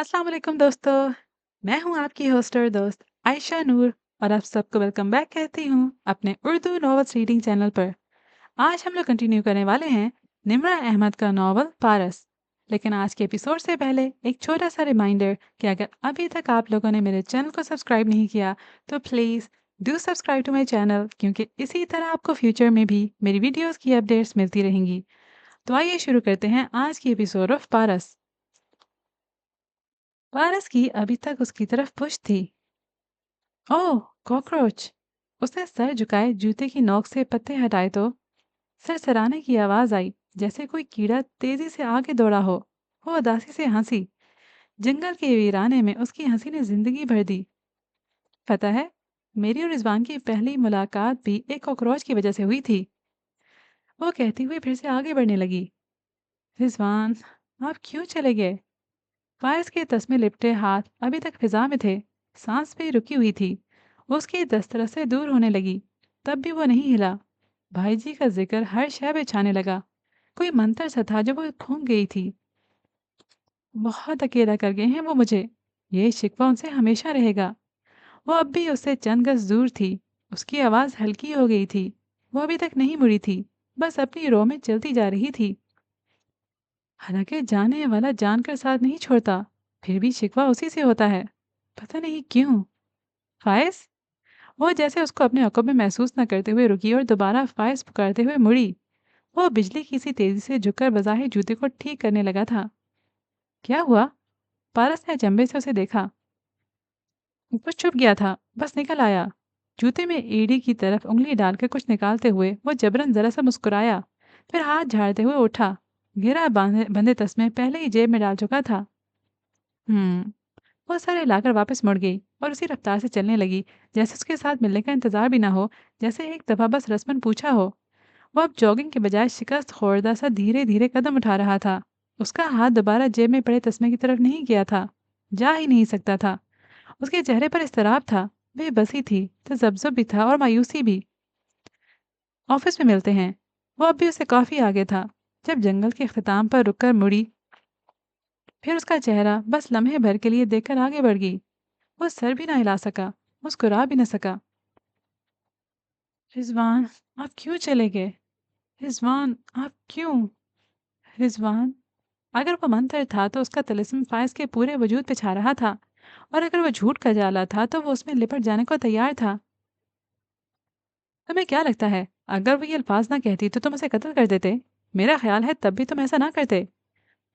अस्सलाम वालेकुम दोस्तों। मैं हूँ आपकी होस्ट और दोस्त आयशा नूर और आप सबको वेलकम बैक कहती हूँ अपने उर्दू नॉवेल्स रीडिंग चैनल पर। आज हम लोग कंटिन्यू करने वाले हैं निम्रा अहमद का नॉवल पारस। लेकिन आज के एपिसोड से पहले एक छोटा सा रिमाइंडर कि अगर अभी तक आप लोगों ने मेरे चैनल को सब्सक्राइब नहीं किया तो please do subscribe to my channel, क्योंकि इसी तरह आपको फ्यूचर में भी मेरी वीडियोज़ की अपडेट्स मिलती रहेंगी। तो आइए शुरू करते हैं आज की एपिसोड ऑफ पारस। पारस की अभी तक उसकी तरफ पुश थी। ओह! कॉकरोच! उसने सर झुकाए जूते की नोक से पत्ते हटाए तो सरसराने की आवाज़ आई, जैसे कोई कीड़ा तेज़ी से आगे दौड़ा हो। वो उदासी से हँसी। जंगल के वीराने में उसकी हँसी ने ज़िंदगी भर दी। पता है, मेरी और रिज़वान की पहली मुलाकात भी एक कॉकरोच की वजह से हुई थी। वो कहती हुई फिर से आगे बढ़ने लगी। रिज़वान, आप क्यों चले गए? फायज के तस्मे लिपटे हाथ अभी तक फिजा में थे। सांस भी रुकी हुई थी। उसकी दस्तरस से दूर होने लगी। तब भी वो नहीं हिला। भाई जी का जिक्र हर शय पे छाने लगा। कोई मंत्र सा था जो वो घूम गई थी। बहुत अकेला कर गए हैं वो मुझे। ये शिकवा उनसे हमेशा रहेगा। वो अब भी उससे चंद गज दूर थी। उसकी आवाज़ हल्की हो गई थी। वो अभी तक नहीं मुड़ी थी। बस अपनी रो में चलती जा रही थी। हालांकि जाने वाला जानकर साथ नहीं छोड़ता, फिर भी शिकवा उसी से होता है। पता नहीं क्यों। फायज। वो जैसे उसको अपने अक़ब में महसूस न करते हुए रुकी और दोबारा फायज पुकारते हुए मुड़ी। वो बिजली की सी तेजी से झुककर बज़ाहिर जूते को ठीक करने लगा था। क्या हुआ? पारस ने अचंभे से उसे देखा। कुछ छुप गया था, बस निकल आया। जूते में एड़ी की तरफ उंगली डालकर कुछ निकालते हुए वो जबरन जरा सा मुस्कुराया। फिर हाथ झाड़ते हुए उठा। गिरा बांधे बंधे तस्मे पहले ही जेब में डाल चुका था। हम्म। वो सारे लाकर वापस मुड़ गई और उसी रफ्तार से चलने लगी, जैसे उसके साथ मिलने का इंतजार भी ना हो, जैसे एक दफा बस रस्मन पूछा हो। वो अब जॉगिंग के बजाय शिकस्त खोरदा सा धीरे धीरे कदम उठा रहा था। उसका हाथ दोबारा जेब में पड़े तस्मे की तरफ नहीं गया था। जा ही नहीं सकता था। उसके चेहरे पर इस्तराब था। बेबसी थी, तजब्जुब भी था और मायूसी भी। ऑफिस में मिलते हैं। वो अब भी उससे काफ़ी आगे था। जब जंगल के अख्ताम पर रुककर मुड़ी, फिर उसका चेहरा बस लम्हे भर के लिए देखकर आगे बढ़ गई। वो सर भी ना हिला सका, मुस्कुरा भी न सका। रिज़वान, आप क्यों चले गए? रिज़वान, आप क्यों? रिज़वान। अगर वो मंतर था तो उसका तिलिस्म फ़ाइज़ के पूरे वजूद पे छा रहा था, और अगर वो झूठ का जाला था तो वो उसमें लिपट जाने को तैयार था। तुम्हें क्या लगता है, अगर वो ये अल्फाज ना कहती तो तुम उसे कत्ल कर देते? मेरा ख्याल है तब भी तुम ऐसा ना करते।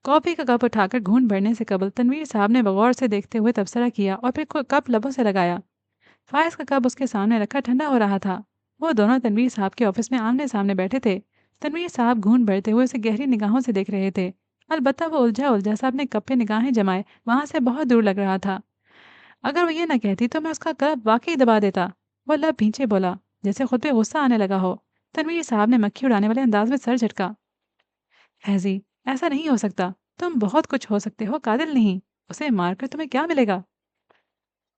कॉफ़ी का कप उठाकर घूंट भरने से कबल तनवीर साहब ने बगौर से देखते हुए तबसरा किया और फिर कप लबों से लगाया। फ़ाइज़ का कप उसके सामने रखा ठंडा हो रहा था। वो दोनों तनवीर साहब के ऑफिस में आमने सामने बैठे थे। तनवीर साहब घूंट भरते हुए उसे गहरी निगाहों से देख रहे थे। अलबत्ता वो उलझा उलझा सा अपने कप पे निगाहें जमाए वहां से बहुत दूर लग रहा था। अगर वो ये ना कहती तो मैं उसका कप वाकई दबा देता। वो लब भींचे बोला, जैसे खुद पे गुस्सा आने लगा हो। तनवीर साहब ने मक्खी उड़ाने वाले अंदाज में सर झटका। फैजी, ऐसा नहीं हो सकता। तुम बहुत कुछ हो सकते हो, कादिल नहीं। उसे मारकर तुम्हें क्या मिलेगा?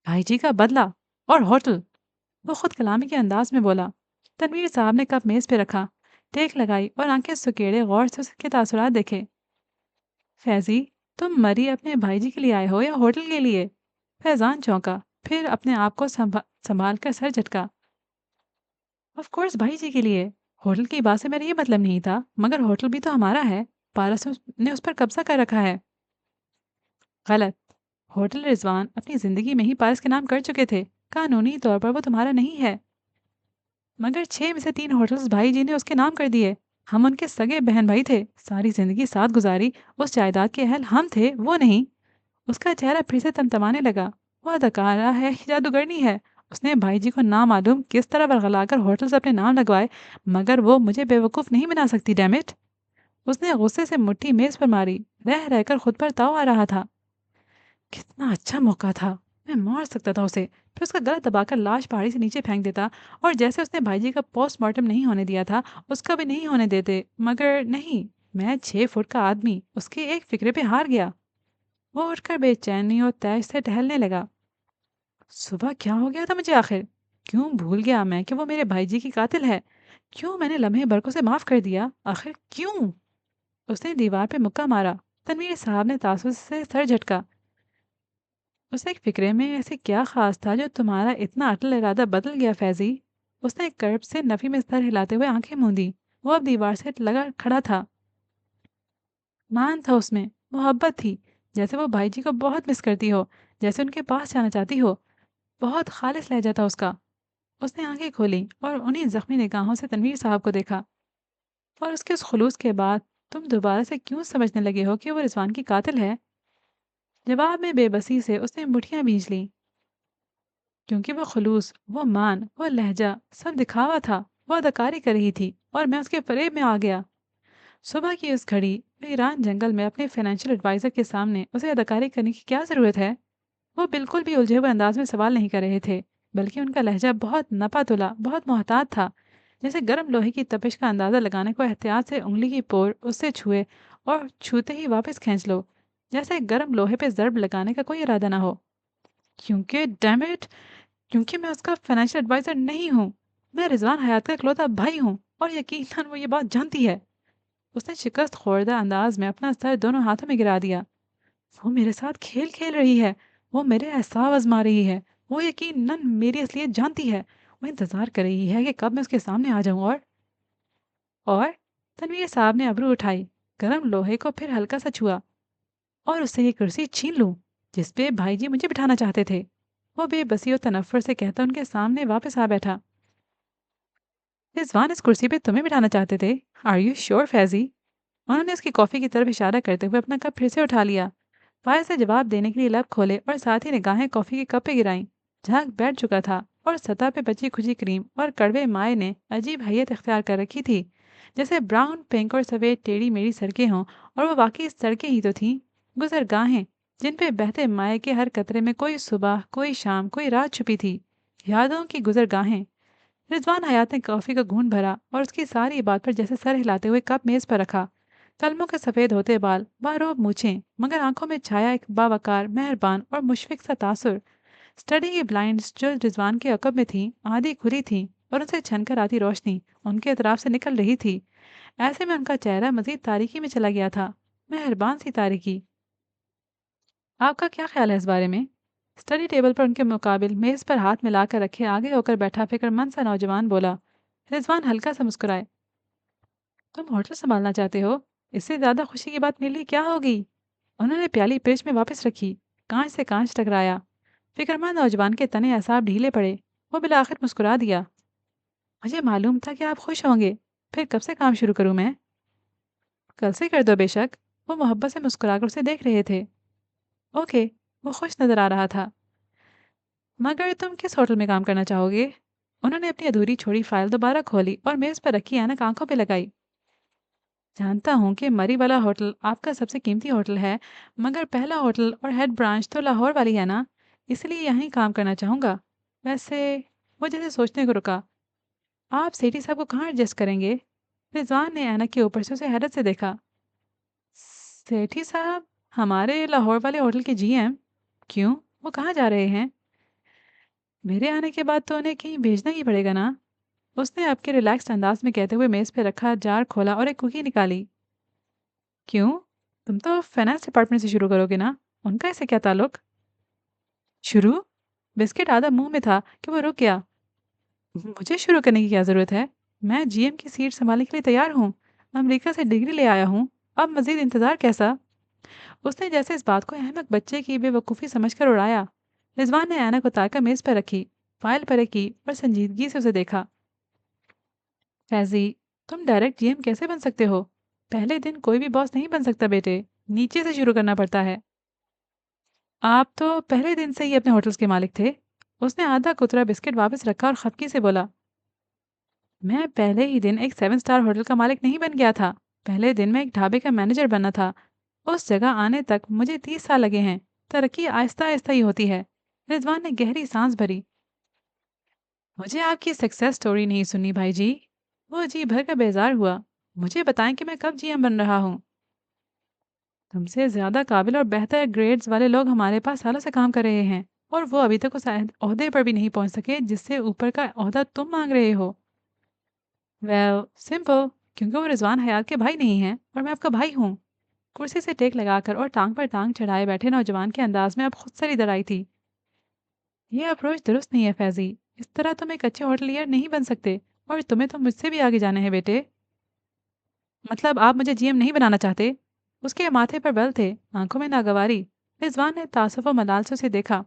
भाई जी का बदला और होटल। वो खुद कलामी के अंदाज में बोला। तनवीर साहब ने कप मेज पे रखा, टेक लगाई और आंखें सुकेड़े गौर से उसके तासुरात देखे। फैजी, तुम मरी अपने भाई जी के लिए आए हो या होटल के लिए? फैजान चौंका, फिर अपने आप को संभाल कर सर झटका। ऑफ कोर्स भाई जी के लिए। होटल की बात से मेरा ये मतलब नहीं था, मगर होटल भी तो हमारा है। पारस ने उस पर कब्जा कर रखा है। गलत। होटल रिजवान अपनी जिंदगी में ही पारस के नाम कर चुके थे। कानूनी तौर पर वो तुम्हारा नहीं है। मगर 6 में से 3 होटल्स भाई जी ने उसके नाम कर दिए। हम उनके सगे बहन भाई थे, सारी जिंदगी साथ गुजारी। उस जायदाद के अहल हम थे, वो नहीं। उसका चेहरा फिर से तमतमाने लगा। वो अदाकारा है, जादूगरनी है। उसने भाई जी को नामालूम किस तरह बरगलाकर होटल्स अपने नाम लगवाए, मगर वो मुझे बेवकूफ़ नहीं बना सकती, डैमिट। उसने गुस्से से मुट्ठी मेज पर मारी। रह रहकर खुद पर ताव आ रहा था। कितना अच्छा मौका था। मैं मार सकता था उसे, फिर उसका गला दबाकर लाश पहाड़ी से नीचे फेंक देता। और जैसे उसने भाईजी का पोस्टमार्टम नहीं होने दिया था, उसका भी नहीं होने देते। मगर नहीं, मैं 6 फुट का आदमी उसके एक फिक्रे पे हार गया। वो उठकर बेचैनी और तैश से टहलने लगा। सुबह क्या हो गया था मुझे आखिर? क्यों भूल गया मैं कि वो मेरे भाईजी की कातिल है? क्यों मैंने लम्हे भर को उसे माफ कर दिया? आखिर क्यों? उसने दीवार पे मुक्का मारा। तनवीर साहब ने तासुस से सर झटका। उस एक फ़िक्रे में ऐसे क्या ख़ास था जो तुम्हारा इतना अटल इरादा बदल गया फैज़ी? उसने कर्ब से नफ़ी में सर हिलाते हुए आँखें मूंदी। वो अब दीवार से लगा खड़ा था। मान था उसमें, मोहब्बत थी, जैसे वो भाई जी को बहुत मिस करती हो, जैसे उनके पास जाना चाहती हो। बहुत ख़ालिस लहज़ा था उसका। उसने आँखें खोलीं और उन्हीं ज़ख्मी निगाहों से तनवीर साहब को देखा। और उसके उस खुलूस के बाद तुम दोबारा से क्यों समझने लगे हो कि वो रिज़वान की कातिल है? जवाब में बेबसी से उसने मुठियाँ भींच लीं। क्योंकि वो खलूस, वो मान, वो लहजा सब दिखावा था। वो अदाकारी कर रही थी और मैं उसके फ़रेब में आ गया। सुबह की उस घड़ी वीरान जंगल में अपने फाइनेंशियल एडवाइज़र के सामने उसे अदाकारी करने की क्या ज़रूरत है? वो बिल्कुल भी उलझे हुए अंदाज में सवाल नहीं कर रहे थे, बल्कि उनका लहजा बहुत नपा-तुला, बहुत मोहतात था। जैसे गर्म लोहे की तपिश का अंदाज़ा लगाने को एहतियात से उँगली की पोर उससे छुए और छूते ही वापस खींच लो। जैसे गर्म लोहे पे ज़र्ब लगाने का कोई इरादा ना हो। क्योंकि डैम इट! क्योंकि मैं उसका फाइनेंशियल एडवाइज़र नहीं हूँ। मैं रिज़वान हयात का इकलौता भाई हूँ और यकीनन वो ये बात जानती है। उसने शिकस्त ख़ोर्दा अंदाज़ में अपना सर दोनों हाथों में गिरा दिया। वो मेरे साथ खेल खेल रही है। वो मेरे एहसास आज़मा रही है। वो यकीनन मेरी असलियत जानती है। वो इंतज़ार कर रही है कि कब मैं उसके सामने आ जाऊँ और तनवीर साहब ने अबरू उठाई, गरम लोहे को फिर हल्का सा छुआ और उससे ये कुर्सी छीन लूँ, जिस पे भाई जी मुझे बिठाना चाहते थे। वो बेबसी और तनफ़्फ़ुर से कहता उनके सामने वापस आ बैठा। रिज़वान इस कुर्सी पे तुम्हें बिठाना चाहते थे? Are you sure Faizi? उन्होंने उसकी कॉफ़ी की तरफ इशारा करते हुए अपना कप फिर से उठा लिया। फायर से जवाब देने के लिए लब खोले और साथ ही निगाहें कॉफ़ी के कप पे गिराईं। झाग बैठ चुका था और सतह पे बची खुजी क्रीम और कड़वे माए ने अजीब हैयत इख्तियार कर रखी थी। जैसे ब्राउन पिंक और सफ़ेद टेढ़ी मेढ़ी सड़कें हों और वो वाकई सड़कें ही तो थीं। गुजरगाहें जिन पे बहते माए के हर कतरे में कोई सुबह, कोई शाम, कोई रात छुपी थी। यादों की गुजरगाहें। रिजवान हयात ने कॉफ़ी का घूंट भरा और उसकी सारी बात पर जैसे सर हिलाते हुए कप मेज़ पर रखा। कलमों के सफ़ेद होते बाल, बारोब मूछें, मगर आंखों में छाया एक बावकार, मेहरबान और मुशफिक सा तासुर। स्टडी की ब्लाइंड्स जो रिजवान के अकब में थीं, आधी खुली थीं और उनसे छनकर आती रोशनी उनके अतराफ से निकल रही थी। ऐसे में उनका चेहरा मज़ीद तारीकी में चला गया था, मेहरबान सी तारीकी। आपका क्या ख्याल है इस बारे में? स्टडी टेबल पर उनके मुकाबिल मेज़ पर हाथ मिलाकर रखे आगे होकर बैठा फिक्रमंद सा नौजवान बोला। रिजवान हल्का सा मुस्कुराए। तुम होटल संभालना चाहते हो? इससे ज़्यादा खुशी की बात मेरे लिए क्या होगी? उन्होंने प्याली फ्रिज में वापस रखी। कांच से कांच टकराया। फिक्रमंद नौजवान के तने असाब ढीले पड़े। वो बिलाखिर मुस्कुरा दिया। मुझे मालूम था कि आप खुश होंगे। फिर कब से काम शुरू करूं मैं? कल से कर दो बेशक। वो मोहब्बत से मुस्कुराकर उसे देख रहे थे। ओके। वो खुश नजर आ रहा था। मगर तुम किस होटल में काम करना चाहोगे? उन्होंने अपनी अधूरी छोड़ी फाइल दोबारा खोली और मेज पर रखी ऐनक आंखों पे लगाई। जानता हूँ कि मरी वाला होटल आपका सबसे कीमती होटल है, मगर पहला होटल और हेड ब्रांच तो लाहौर वाली है ना, इसलिए यहीं काम करना चाहूँगा। वैसे वो जैसे सोचने को रुका। आप सेठी साहब को कहाँ एडजस्ट करेंगे? रिजवान ने ऐनक के ऊपर से उसे हैरत से देखा। सेठी साहब? हमारे लाहौर वाले होटल के जीएम? क्यों? वो कहाँ जा रहे हैं? मेरे आने के बाद तो उन्हें कहीं भेजना ही पड़ेगा ना। उसने आपके रिलैक्स्ड अंदाज में कहते हुए मेज़ पे रखा जार खोला और एक कुकी निकाली। क्यों? तुम तो फाइनेंस डिपार्टमेंट से शुरू करोगे ना? उनका इससे क्या ताल्लुक? शुरू? बिस्किट आधा मुंह में था कि वो रुक गया। मुझे शुरू करने की क्या ज़रूरत है? मैं जीएम की सीट संभालने के लिए तैयार हूँ। अमेरिका से डिग्री ले आया हूँ। अब मज़ीद इंतज़ार कैसा? उसने जैसे इस बात को अहमक बच्चे की बेवकूफ़ी समझकर उड़ाया। रिजवान ने ऐनक उतारकर मेज़ पर रखी, फाइल परे की और संजीदगी से उसे देखा। फैज़ी, तुम डायरेक्ट जीएम कैसे बन सकते हो? पहले दिन कोई भी बॉस नहीं बन सकता बेटे, नीचे से शुरू करना पड़ता है। आप तो पहले दिन से ही अपने होटल्स के मालिक थे। उसने आधा कुतरा बिस्किट वापस रखा और खफकी से बोला, मैं पहले ही दिन एक 7 स्टार होटल का मालिक नहीं बन गया था। पहले दिन मैं एक ढाबे का मैनेजर बनना था। उस जगह आने तक मुझे 30 साल लगे हैं। तरक्की आहिस्ता आहिस्ता ही होती है। रिजवान ने गहरी सांस भरी। मुझे आपकी सक्सेस स्टोरी नहीं सुननी भाई जी। वो जी भर का बेजार हुआ। मुझे बताएं कि मैं कब जीएम बन रहा हूँ। तुमसे ज़्यादा काबिल और बेहतर ग्रेड्स वाले लोग हमारे पास सालों से काम कर रहे हैं और वो अभी तक उस ओहदे पर भी नहीं पहुंच सके जिससे ऊपर का ओहदा तुम मांग रहे हो। वेल सिंपल, क्योंकि वो रिजवान हयात के भाई नहीं हैं और मैं आपका भाई हूँ। کرسی سے ٹیک لگا کر اور ٹانگ پر ٹانگ چڑھائے بیٹھے نوجوان کے انداز میں اب خود سر ادھر آئی تھی۔ یہ اپروچ درست نہیں ہے فیضی، اس طرح تم ایک اچھے ہوٹلیئر نہیں بن سکتے، اور تمہیں تو مجھ سے بھی آگے جانا ہے بیٹے۔ مطلب آپ مجھے جی ایم نہیں بنانا چاہتے؟ اس کے ماتھے پر بل تھے، آنکھوں میں ناگواری۔ رضوان نے تعصب و ملال سے اسے دیکھا۔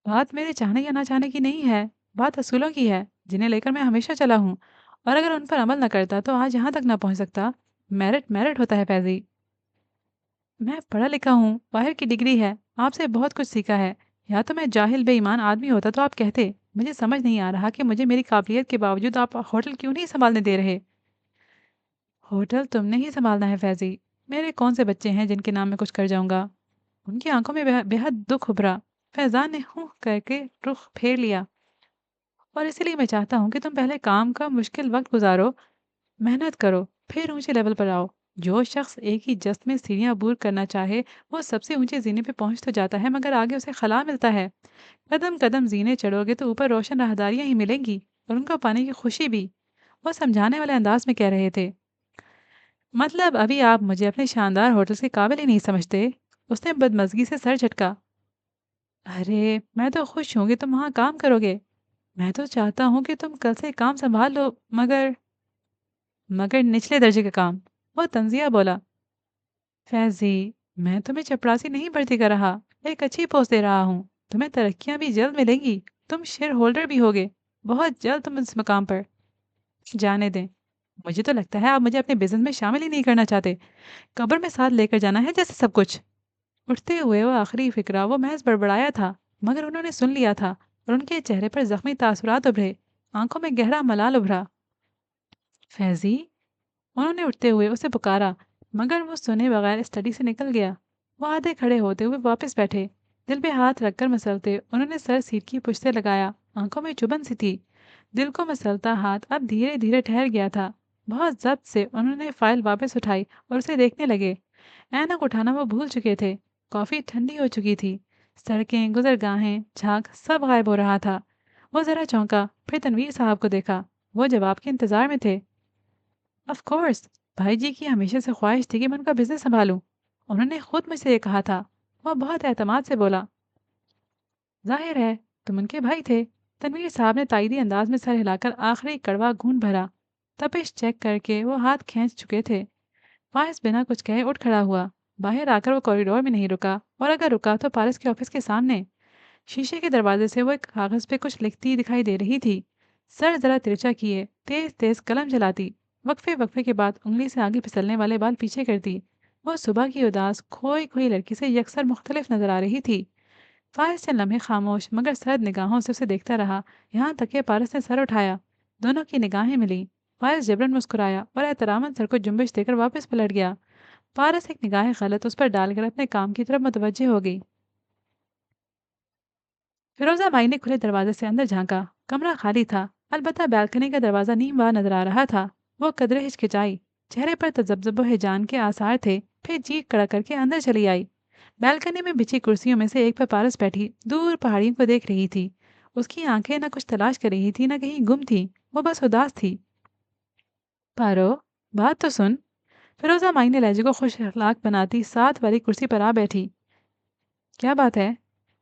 بات میرے چاہنے یا نہ چاہنے کی نہیں ہے، بات اصولوں کی ہے جنہیں لے کر میں ہمیشہ چلا ہوں، اور اگر ان پر عمل نہ کرتا تو آج یہاں تک نہ پہنچ سکتا۔ میرٹ میرٹ ہوتا ہے فیضی۔ میں پڑھا لکھا ہوں، باہر کی ڈگری ہے، آپ سے بہت کچھ سیکھا ہے۔ یا تو میں جاہل بے ایمان آدمی ہوتا تو آپ کہتے۔ مجھے سمجھ نہیں آ رہا کہ مجھے میری قابلیت کے باوجود آپ ہوٹل کیوں نہیں سنبھالنے دے رہے؟ ہوٹل تم نے ہی سنبھالنا ہے فیضی، میرے کون سے بچے ہیں جن کے نام میں کچھ کر جاؤں گا؟ ان کی آنکھوں میں بے حد دکھ ابھرا۔ فیضان نے ہوں کر کے رخ پھیر لیا۔ اور اسی لیے میں چاہتا ہوں کہ تم پہلے کام کا مشکل وقت گزارو، محنت کرو، پھر اونچے لیول پر آؤ۔ جو شخص ایک ہی جست میں سیڑھیاں عبور کرنا چاہے وہ سب سے اونچے زینے پہ پہنچ تو جاتا ہے، مگر آگے اسے خلا ملتا ہے۔ قدم قدم زینے چڑھو گے تو اوپر روشن راہداریاں ہی ملیں گی، اور ان کو پانے کی خوشی بھی۔ وہ سمجھانے والے انداز میں کہہ رہے تھے۔ مطلب ابھی آپ مجھے اپنے شاندار ہوٹل کے قابل ہی نہیں سمجھتے؟ اس نے بدمزگی سے سر جھٹکا۔ ارے میں تو خوش ہوں کہ تم وہاں کام کرو گے، میں تو چاہتا ہوں کہ تم کل سے کام سنبھال لو، مگر مگر نچلے درجے کا کام، وہ تنزیہ بولا۔ فیضی، میں تمہیں چپڑاسی نہیں بھرتی کر رہا، ایک اچھی پوسٹ دے رہا ہوں، تمہیں ترقیاں بھی جلد ملیں گی، تم شیئر ہولڈر بھی ہوگے بہت جلد تم اس مقام پر۔ جانے دیں، مجھے تو لگتا ہے آپ مجھے اپنے بزنس میں شامل ہی نہیں کرنا چاہتے، قبر میں ساتھ لے کر جانا ہے جیسے سب کچھ۔ اٹھتے ہوئے وہ آخری فکرہ وہ محض بڑبڑایا تھا، مگر انہوں نے سن لیا تھا، اور ان کے چہرے پر زخمی تاثرات ابھرے، آنکھوں میں گہرا ملال ابھرا۔ فیضی، انہوں نے اٹھتے ہوئے اسے پکارا، مگر وہ سنے بغیر اسٹڈی سے نکل گیا۔ وہ آدھے کھڑے ہوتے ہوئے واپس بیٹھے، دل پہ ہاتھ رکھ کر مسلتے انہوں نے سر سیٹ کی پشت سے لگایا، آنکھوں میں چبھن سی تھی۔ دل کو مسلتا ہاتھ اب دھیرے دھیرے ٹھہر گیا تھا۔ بہت ضبط سے انہوں نے فائل واپس اٹھائی اور اسے دیکھنے لگے۔ اینک اٹھانا وہ بھول چکے تھے، کافی ٹھنڈی ہو چکی تھی، سڑکیں، گزرگاہیں، جھاگ سب غائب ہو رہا تھا۔ وہ ذرا چونکا، پھر تنویر صاحب کو دیکھا، وہ جواب کے انتظار میں تھے۔ آف کورس، بھائی جی کی ہمیشہ سے خواہش تھی کہ میں ان کا بزنس سنبھالوں، انہوں نے خود مجھ سے یہ کہا تھا، وہ بہت اعتماد سے بولا۔ ظاہر ہے تم ان کے بھائی تھے۔ تنویر صاحب نے تائیدی انداز میں سر ہلا کر آخری کڑوا گھون بھرا۔ تپش چیک کر کے وہ ہاتھ کھینچ چکے تھے۔ پارس بنا کچھ کہے اٹھ کھڑا ہوا۔ باہر آ کر وہ کوریڈور میں نہیں رکا، اور اگر رکا تو پارس کے آفس کے سامنے۔ شیشے کے دروازے سے وہ ایک کاغذ پہ کچھ لکھتی دکھائی دے رہی تھی۔ سر ذرا ترچا کیے، تیز تیز قلم چلاتی، وقفے وقفے کے بعد انگلی سے آگے پھسلنے والے بال پیچھے کرتی۔ وہ صبح کی اداس کھوئی کھوئی لڑکی سے یکسر مختلف نظر آ رہی تھی۔ فارس چند لمحے خاموش مگر سرد نگاہوں سے اسے دیکھتا رہا، یہاں تک کہ پارس نے سر اٹھایا۔ دونوں کی نگاہیں ملی۔ فارس جبرن مسکرایا اور احتراماً سر کو جنبش دے کر واپس پلٹ گیا۔ پارس ایک نگاہ غلط اس پر ڈال کر اپنے کام کی طرف متوجہ ہو گئی۔ فیروزہ مائی نے کھلے دروازے سے اندر جھانکا۔ کمرہ خالی تھا، البتہ بالکنی کا دروازہ نیم وا نظر آ رہا تھا۔ وہ قدرے ہچکچائی، چہرے پر تذبذب و ہیجان کے آثار تھے، پھر جیت کڑا کر کے اندر چلی آئی۔ بالکنی میں بچھی کرسیوں میں سے ایک پر پارس بیٹھی دور پہاڑیوں کو دیکھ رہی تھی۔ اس کی آنکھیں نہ کچھ تلاش کر رہی تھی نہ کہیں گم تھی، وہ بس اداس تھی۔ پارو، بات تو سن۔ فیروزہ مائی نے لہجے کو خوش اخلاق بناتی ساتھ والی کرسی پر آ بیٹھی۔ کیا بات ہے؟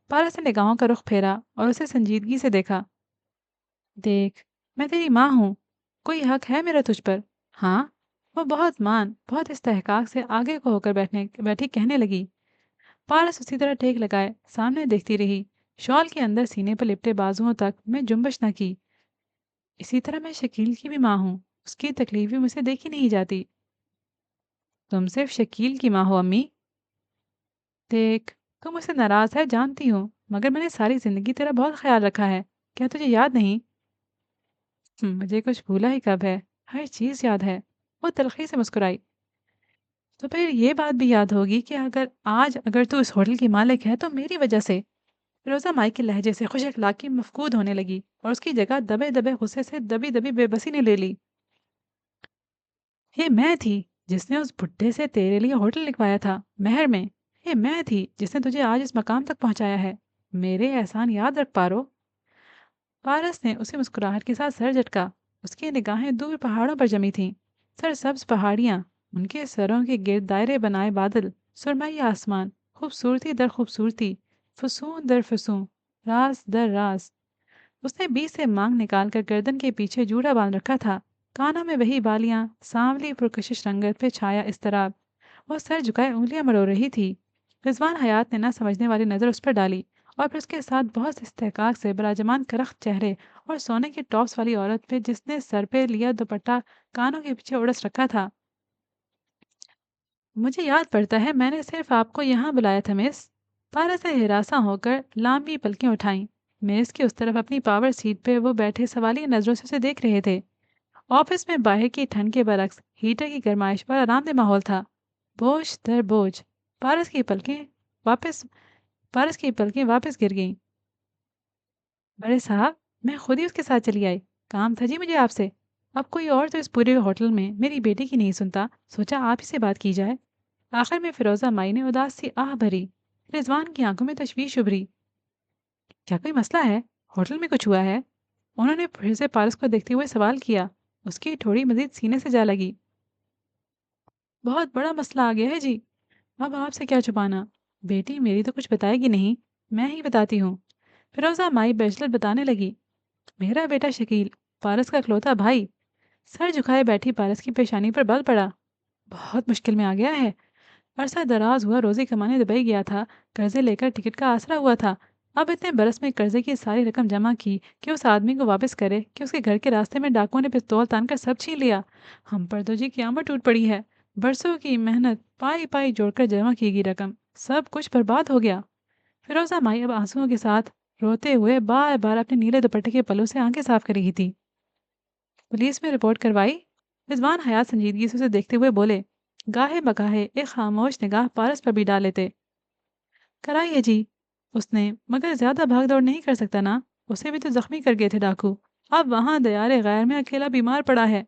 پارس نے نگاہوں کا رخ پھیرا اور اسے سنجیدگی سے دیکھا۔ دیکھ، میں تیری ماں ہوں، کوئی حق ہے میرا تجھ پر؟ ہاں، وہ بہت بہت استحقاق سے آگے کو ہو کر بیٹھی کہنے لگی۔ پارس اسی طرح ٹیک لگائے سامنے دیکھتی رہی، شال کے اندر سینے پر لپٹے بازوؤں تک میں جنبش نہ کی۔ اسی طرح میں شکیل کی بھی ماں ہوں، اس کی تکلیف بھی مجھ سے دیکھی نہیں جاتی۔ تم صرف شکیل کی ماں ہو امی؟ دیکھ، تم مجھ سے ناراض ہے جانتی ہوں، مگر میں نے ساری زندگی تیرا بہت خیال رکھا ہے، کیا تجھے یاد نہیں؟ مجھے کچھ بھولا ہی کب ہے، ہر چیز یاد ہے۔ وہ تلخی سے مسکرائی۔ تو پھر یہ بات بھی یاد ہوگی کہ اگر تو اس ہوٹل کی مالک ہے تو میری وجہ سے۔ فیروزہ مائی کے لہجے سے خوش اخلاقی مفقود ہونے لگی، اور اس کی جگہ دبے دبے غصے سے دبی دبی بے بسی نے لے لی۔ یہ میں تھی جس نے اس بڈھے سے تیرے لیے ہوٹل لکھوایا تھا مہر میں، یہ میں تھی جس نے تجھے آج اس مقام تک پہنچایا ہے، میرے احسان یاد رکھ پارو۔ پارس نے اسی مسکراہٹ کے ساتھ سر جھٹکا۔ اس کی نگاہیں دور پہاڑوں پر جمی تھیں، سرسبز پہاڑیاں، ان کے سروں کے گرد دائرے بنائے بادل، سرمئی آسمان، خوبصورتی در خوبصورتی، فسون در فسون، راز در راز۔ اس نے بیچ سے مانگ نکال کر گردن کے پیچھے جوڑا باندھ رکھا تھا، کانوں میں وہی بالیاں، سانولی پرکشش رنگت پہ چھایا اضطراب۔ وہ سر جھکائے انگلیاں مروڑ رہی تھی۔ رضوان حیات نے نہ سمجھنے والی نظر اس پر ڈالی، اور پھر اس کے ساتھ بہت استحقاق سے براجمان کرخت چہرے اور سونے کے ٹاپس والی عورت پہ جس نے سر پہ لیا دوپٹہ کانوں کے پیچھے اڑس رکھا تھا۔ مجھے یاد پڑتا ہے میں نے صرف آپ کو یہاں بلایا تھا مس۔ پارا سے ہراساں ہو کر لامبی پلکیں اٹھائیں۔ میز کی اس طرف اپنی پاور سیٹ پہ وہ بیٹھے سوالیہ نظروں سے اسے دیکھ رہے تھے۔ آفس میں باہر کی ٹھنڈ کے برعکس ہیٹر کی گرمائش پر آرام دہ ماحول تھا۔ بوجھ در بوجھ پارس کی پلکیں واپس پارس کی پلکیں واپس گر گئیں۔ بڑے صاحب، میں خود ہی اس کے ساتھ چلی آئی۔ کام تھا جی مجھے آپ سے۔ اب کوئی اور تو اس پورے ہوٹل میں میری بیٹی کی نہیں سنتا، سوچا آپ ہی سے بات کی جائے۔ آخر میں فیروزہ مائی نے اداس سی آہ بھری۔ رضوان کی آنکھوں میں تشویش ابھری۔ کیا کوئی مسئلہ ہے؟ ہوٹل میں کچھ ہوا ہے؟ انہوں نے پھر سے پارس کو دیکھتے ہوئے سوال کیا۔ اس کی ٹھوڑی مزید سینے سے جا لگی۔ بہت بڑا مسئلہ آ گیا ہے جی۔ اب آپ سے کیا چھپانا؟ بیٹی میری تو کچھ بتائے گی نہیں، میں ہی بتاتی ہوں۔ فیروزہ مائی بیچلر بتانے لگی۔ میرا بیٹا شکیل، پارس کا اکلوتا بھائی۔ سر جھکائے بیٹھی پارس کی پیشانی پر بل پڑا۔ بہت مشکل میں آ گیا ہے۔ عرصہ دراز ہوا روزی کمانے دبئی گیا تھا، قرضے لے کر ٹکٹ کا آسرا ہوا تھا۔ اب اتنے برس میں قرضے کی ساری رقم جمع کی کہ اس آدمی کو واپس کرے کہ اس کے گھر کے راستے میں ڈاکوؤں نے پستول تان کر سب چھین لیا۔ ہم پر تو جی قیامت ٹوٹ پڑی ہے۔ برسوں کی محنت پائی پائی جوڑ کر جمع کی گئی رقم سب کچھ برباد ہو گیا۔ فیروزہ مائی اب آنسوؤں کے ساتھ روتے ہوئے بار بار اپنے نیلے دوپٹے کے پلوں سے آنکھیں صاف کر رہی تھی۔ پولیس میں رپورٹ کروائی؟ رضوان حیات سنجیدگی سے اسے دیکھتے ہوئے بولے۔ گاہے بگاہے ایک خاموش نگاہ پارس پر بھی ڈال لیتے۔ کرائی ہے جی اس نے، مگر زیادہ بھاگ دوڑ نہیں کر سکتا نا، اسے بھی تو زخمی کر گئے تھے ڈاکو۔ اب وہاں دیار غیر میں اکیلا بیمار پڑا ہے۔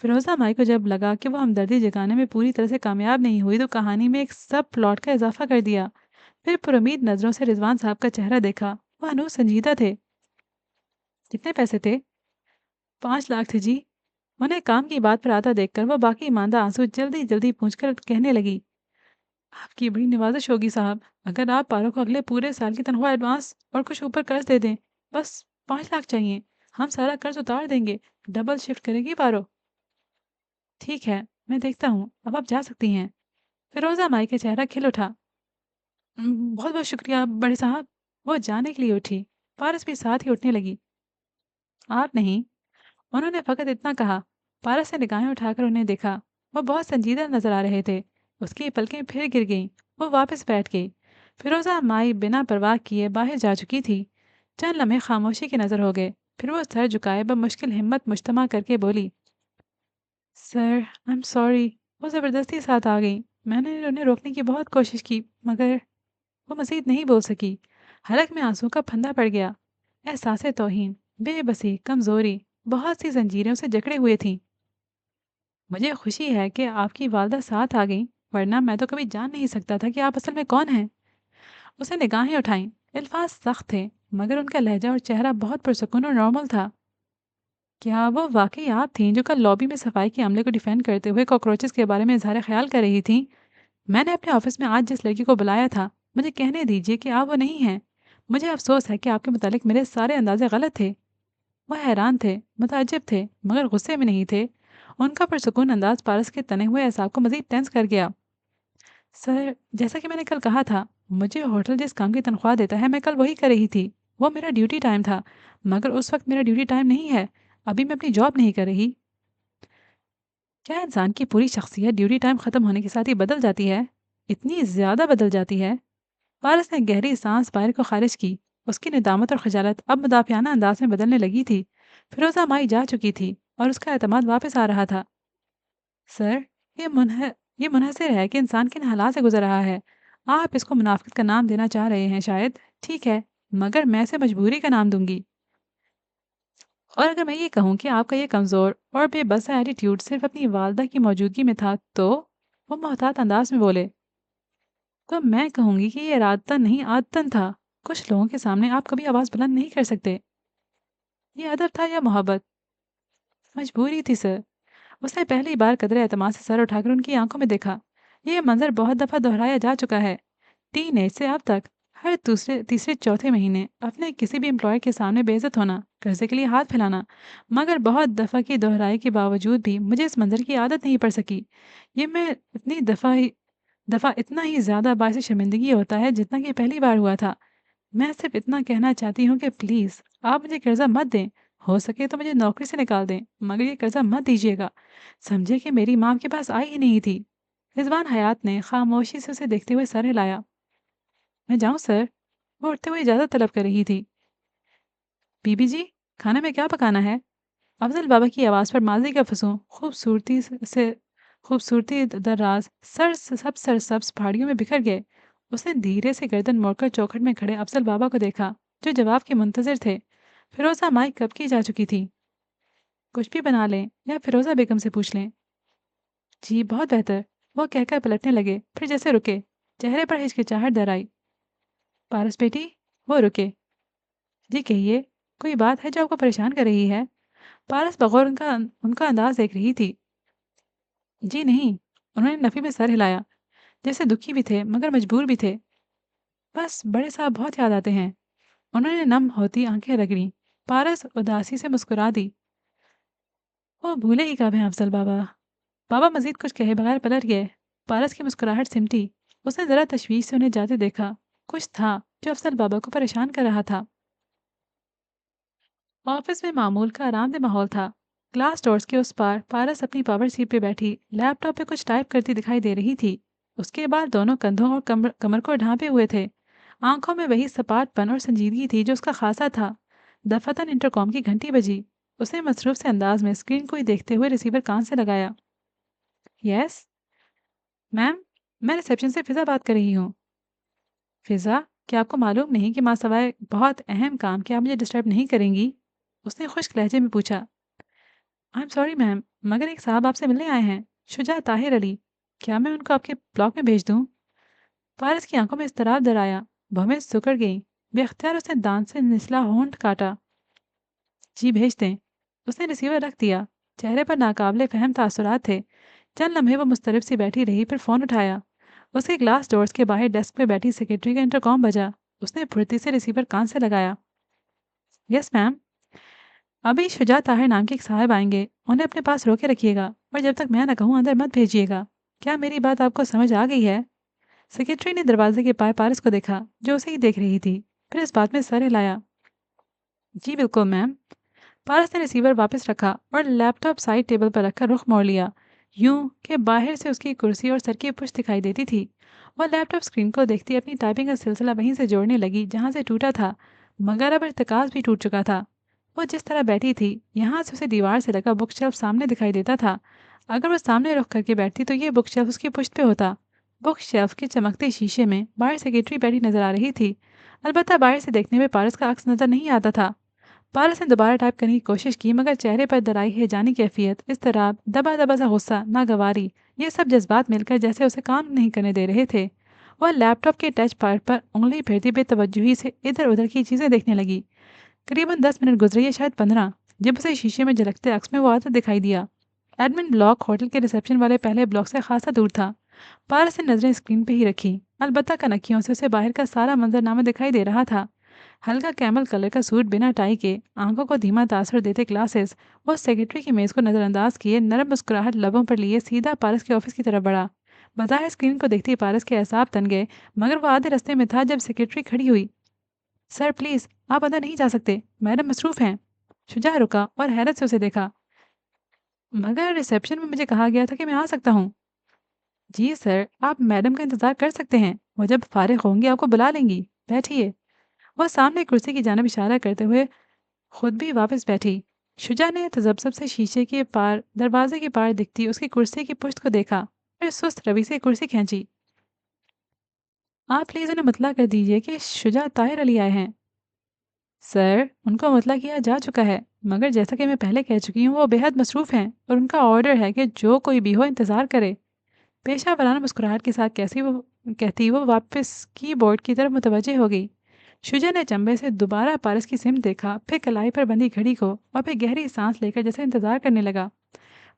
فیروزہ مائی کو جب لگا کہ وہ ہمدردی جگانے میں پوری طرح سے کامیاب نہیں ہوئی تو کہانی میں ایک سب پلاٹ کا اضافہ کر دیا۔ پھر پرامید نظروں سے رضوان صاحب کا چہرہ دیکھا، وہ ہنوز سنجیدہ تھے۔ کتنے پیسے تھے؟ 5 لاکھ تھے جی۔ انہیں کام کی بات پر آتا دیکھ کر وہ باقی ماندہ آنسو جلدی جلدی پونچھ کر کہنے لگی۔ آپ کی بڑی نوازش ہوگی صاحب، اگر آپ پارو کو اگلے پورے سال کی تنخواہ ایڈوانس اور کچھ اوپر قرض دے دیں۔ بس 5 لاکھ چاہیے، ہم سارا قرض اتار دیں گے، ڈبل شفٹ کرے گی پارو۔ ٹھیک ہے، میں دیکھتا ہوں، اب آپ جا سکتی ہیں۔ فیروزہ مائی کا چہرہ کھل اٹھا۔ بہت بہت شکریہ بڑے صاحب۔ وہ جانے کے لیے اٹھی، پارس بھی ساتھ ہی اٹھنے لگی۔ آپ نہیں، انہوں نے فقط اتنا کہا۔ پارس نے نگاہیں اٹھا کر انہیں دیکھا، وہ بہت سنجیدہ نظر آ رہے تھے۔ اس کی پلکیں پھر گر گئیں، وہ واپس بیٹھ گئی۔ فیروزہ مائی بنا پرواہ کیے باہر جا چکی تھی۔ چند لمحے خاموشی کی نظر ہو گئے، پھر وہ سر جھکائے بمشکل ہمت مجتمع کر کے بولی۔ سر، آئی ایم سوری۔ وہ زبردستی ساتھ آ گئی۔ میں نے انہیں روکنے کی بہت کوشش کی، مگر وہ مزید نہیں بول سکی۔ حلق میں آنسو کا پھندا پڑ گیا۔ احساس توہین، بے بسی، کمزوری بہت سی زنجیریں اسے جکڑے ہوئے تھیں۔ مجھے خوشی ہے کہ آپ کی والدہ ساتھ آ گئیں، ورنہ میں تو کبھی جان نہیں سکتا تھا کہ آپ اصل میں کون ہیں۔ اسے نگاہیں اٹھائیں، الفاظ سخت تھے، مگر ان کا لہجہ اور چہرہ بہت پرسکون اور نارمل تھا۔ کیا وہ واقعی آپ تھیں جو کل لابی میں صفائی کے عملے کو ڈیفینڈ کرتے ہوئے کاکروچز کے بارے میں اظہار خیال کر رہی تھیں؟ میں نے اپنے آفس میں آج جس لڑکی کو بلایا تھا، مجھے کہنے دیجیے کہ آپ وہ نہیں ہیں۔ مجھے افسوس ہے کہ آپ کے متعلق میرے سارے اندازے غلط تھے۔ وہ حیران تھے، متعجب تھے، مگر غصے میں نہیں تھے۔ ان کا پرسکون انداز پارس کے تنے ہوئے اعصاب کو مزید ٹینس کر گیا۔ سر، جیسا کہ میں نے کل کہا تھا، مجھے ہوٹل جس کام کی تنخواہ دیتا ہے میں کل وہی کر رہی تھی۔ وہ میرا ڈیوٹی ٹائم تھا، مگر اس وقت میرا ڈیوٹی ٹائم نہیں ہے۔ ابھی میں اپنی جاب نہیں کر رہی۔ کیا انسان کی پوری شخصیت ڈیوٹی ٹائم ختم ہونے کے ساتھ ہی بدل جاتی ہے؟ اتنی زیادہ بدل جاتی ہے؟ پارس نے گہری سانس باہر کو خارج کی۔ اس کی ندامت اور خجالت اب مدافعانہ انداز میں بدلنے لگی تھی۔ فیروزہ مائی جا چکی تھی اور اس کا اعتماد واپس آ رہا تھا۔ سر، یہ منحصر ہے کہ انسان کن حالات سے گزر رہا ہے۔ آپ اس کو منافقت کا نام دینا چاہ رہے ہیں شاید، ٹھیک ہے، مگر میں اسے مجبوری کا نام دوں گی۔ اور اگر میں یہ کہوں کہ آپ کا یہ کمزور اور بے بسا ایٹیٹیوڈ صرف اپنی والدہ کی موجودگی میں تھا تو؟ وہ محتاط انداز میں بولے۔ تو میں کہوں گی کہ یہ ارادتاً نہیں عادتاً تھا۔ کچھ لوگوں کے سامنے آپ کبھی آواز بلند نہیں کر سکتے۔ یہ ادب تھا یا محبت؟ مجبوری تھی سر۔ उसने पहली बार कदरे एतमाद से सर उठाकर उनकी आंखों में देखा। ये मंजर बहुत दफ़ा दोहराया जा चुका है। टीन एज से अब तक हर दूसरे तीसरे चौथे महीने अपने किसी भी एम्प्लॉय के सामने बेइज्जत होना, कर्जे के लिए हाथ फैलाना। मगर बहुत दफ़ा की दोहराई के बावजूद भी मुझे इस मंजर की आदत नहीं पड़ सकी। ये मैं इतनी दफ़ा इतना ही ज़्यादा बायस शर्मिंदगी होता है जितना कि पहली बार हुआ था। मैं सिर्फ इतना कहना चाहती हूँ कि प्लीज़ आप मुझे कर्ज़ा मत दें। हो सके तो मुझे नौकरी से निकाल दें, मगर ये कर्ज़ा मत दीजिएगा। समझे कि मेरी माँ आपके पास आई ही नहीं थी। रिजवान हयात ने खामोशी से उसे देखते हुए सर हिलाया। मैं जाऊँ सर? वो उठते हुए इजाज़त तलब कर रही थी। बीबी जी, खाने में क्या पकाना है? अफ़ज़ल बाबा की आवाज़ पर माज़ी का फसूं खूबसूरती दर्राज़ सब सरसब्ज़ पहाड़ियों में बिखर गए। उसने धीरे से गर्दन मोड़कर चौखट में खड़े अफ़ज़ल बाबा को देखा, जो जवाब के मुंतज़िर थे। फ़िरोज़ा माइक कब की जा चुकी थी। कुछ भी बना लें या फ़िरोज़ा बेगम से पूछ लें। जी, बहुत बेहतर। वो कहकर पलटने लगे, फिर जैसे रुके। चेहरे पर हिचकिचाहट दर आई। पारस बेटी, वो रुके। जी कहिए, कोई बात है जो आपको परेशान कर रही है? पारस बगौर उनका उनका अंदाज़ देख रही थी। जी नहीं, उन्होंने नफ़ी में सर हिलाया, जैसे दुखी भी थे मगर मजबूर भी थे। बस बड़े साहब बहुत याद आते हैं। उन्होंने नम होती आंखें रगड़ी। पारस उदासी से मुस्कुरा दी। वो भूले ही कब हैं अफजल बाबा। बाबा मजीद कुछ कहे बगैर पलट गए। पारस की मुस्कुराहट सिमटी। उसने ज़रा तशवीश से उन्हें जाते देखा। कुछ था जो अफजल बाबा को परेशान कर रहा था। ऑफिस में मामूल का आरामदेह माहौल था। ग्लास डोर्स के उस पार पारस अपनी पावर सीट पे बैठी लैपटॉप पे कुछ टाइप करती दिखाई दे रही थी। उसके बाद दोनों कंधों और कमर को ढांपे हुए थे। आंखों में वही सपाटपन और संजीदगी थी जो उसका खासा था। दफातन इंटरकॉम की घंटी बजी। उसने मसरूफ से अंदाज में स्क्रीन को ही देखते हुए रिसीवर कान से लगाया। यस मैम, मैं रिसेप्शन से फिज़ा बात कर रही हूँ। फिज़ा, क्या आपको मालूम नहीं कि माँ सवाए बहुत अहम काम कि आप मुझे डिस्टर्ब नहीं करेंगी? उसने खुश्क लहजे में पूछा। आई एम सॉरी मैम, मगर एक साहब आपसे मिलने आए हैं, शुजा ताहिर अली। क्या मैं उनको आपके ब्लॉक में भेज दूँ? फारिस की आंखों में इज़्तिराब दर आया। भवें सिकुड़ गईं। बेख्तियार उसने दांत से निचला होंठ काटा। जी भेज दें। उसने रिसीवर रख दिया। चेहरे पर नाकाबिले फहम तासुरात थे। चंद लम्हे वो मुस्तरब सी बैठी रही, फिर फ़ोन उठाया। उसके ग्लास डोर्स के बाहर डेस्क पे बैठी सेक्रेटरी का इंटरकॉम बजा। उसने फुर्ती से रिसीवर कान से लगाया। यस मैम, अभी शुजा ताहिर नाम के एक साहब आएंगे, उन्हें अपने पास रोके रखिएगा और जब तक मैं ना कहूँ अंदर मत भेजिएगा। क्या मेरी बात आपको समझ आ गई है? सेक्रेटरी ने दरवाजे के पास पारस को देखा, जो उसे ही देख रही थी, फिर इस बात में सर हिलाया। जी बिल्कुल मैम। पारस ने रिसीवर वापस रखा और लैपटॉप साइड टेबल पर रखकर रुख मोड़ लिया, यूं कि बाहर से उसकी कुर्सी और सर की पुश्त दिखाई देती थी। वह लैपटॉप स्क्रीन को देखती अपनी टाइपिंग का सिलसिला वहीं से जोड़ने लगी जहां से टूटा था, मगर अब इर्तिकाज भी टूट चुका था। वो जिस तरह बैठी थी, यहाँ से उसे दीवार से लगा बुक शेल्फ सामने दिखाई देता था। अगर वो सामने रुख करके बैठती तो ये बुक शेल्फ उसकी पुश्त पे होता। बुक शेल्फ के चमकते शीशे में बाहर सेक्रेटरी बैठी नजर आ रही थी। अलबत्ता बाहर से देखने में पारस का अक्स नजर नहीं आता था। पारस ने दोबारा टाइप करने की कोशिश की, मगर चेहरे पर दराई है जानी कैफियत, इज़्तिराब, दबा दबा सा गुस्सा, नागवारी, ये सब जज्बात मिलकर जैसे उसे काम नहीं करने दे रहे थे। वह लैपटॉप के टच पैड पर उंगली फेरती बेतवज्जुही से इधर उधर की चीज़ें देखने लगी। करीबन 10 मिनट गुजरे या शायद 15, जब उसे शीशे में झलकते अक्स में वो आता दिखाई दिया। एडमिन ब्लॉक होटल के रिसेप्शन वाले पहले ब्लॉक से खासा दूर था। पारस ने नजरें स्क्रीन पे ही रखी। अलबत्ता कनखियों से उसे बाहर का सारा मंजरनामा दिखाई दे रहा था। हल्का कैमल कलर का सूट बिना टाई के, आंखों को धीमा तासर देते ग्लासेस, वो सेक्रेटरी की मेज को नजरअंदाज किए नरम मुस्कुराहट लबों पर लिए सीधा पारस के ऑफिस की तरफ बढ़ा। बाहर स्क्रीन को देखते ही पारस के एसाब तन गए, मगर वो आधे रास्ते में था जब सेक्रेटरी खड़ी हुई। सर प्लीज, आप अंदर नहीं जा सकते, मैडम मसरूफ हैं। शुजा रुका और हैरत से उसे देखा। मगर रिसेप्शन में मुझे कहा गया था कि मैं आ सकता हूँ। जी सर, आप मैडम का इंतजार कर सकते हैं, वो जब फारिग होंगी आपको बुला लेंगी। बैठिए। वह सामने कुर्सी की जानिब इशारा करते हुए खुद भी वापस बैठी। शुजा ने तजब्जब से शीशे के पार दरवाजे के पार दिखती उसकी कुर्सी की पुश्त को देखा, फिर सुस्त रवि से कुर्सी खींची। आप प्लीज उन्हें मतला कर दीजिए कि शुजा ताहिर अली आए हैं। सर, उनको मतला किया जा चुका है, मगर जैसा कि मैं पहले कह चुकी हूँ वो बेहद मसरूफ़ हैं और उनका ऑर्डर है कि जो कोई भी हो इंतज़ार करे। पेशा वराना मुस्कुराहट के साथ कैसी वो कहती वो वापस कीबोर्ड की तरफ मुतवज्जे हो गई। शुजा ने चंबे से दोबारा पारस की सिम देखा, फिर कलाई पर बंधी घड़ी को, और फिर गहरी सांस लेकर जैसे इंतजार करने लगा।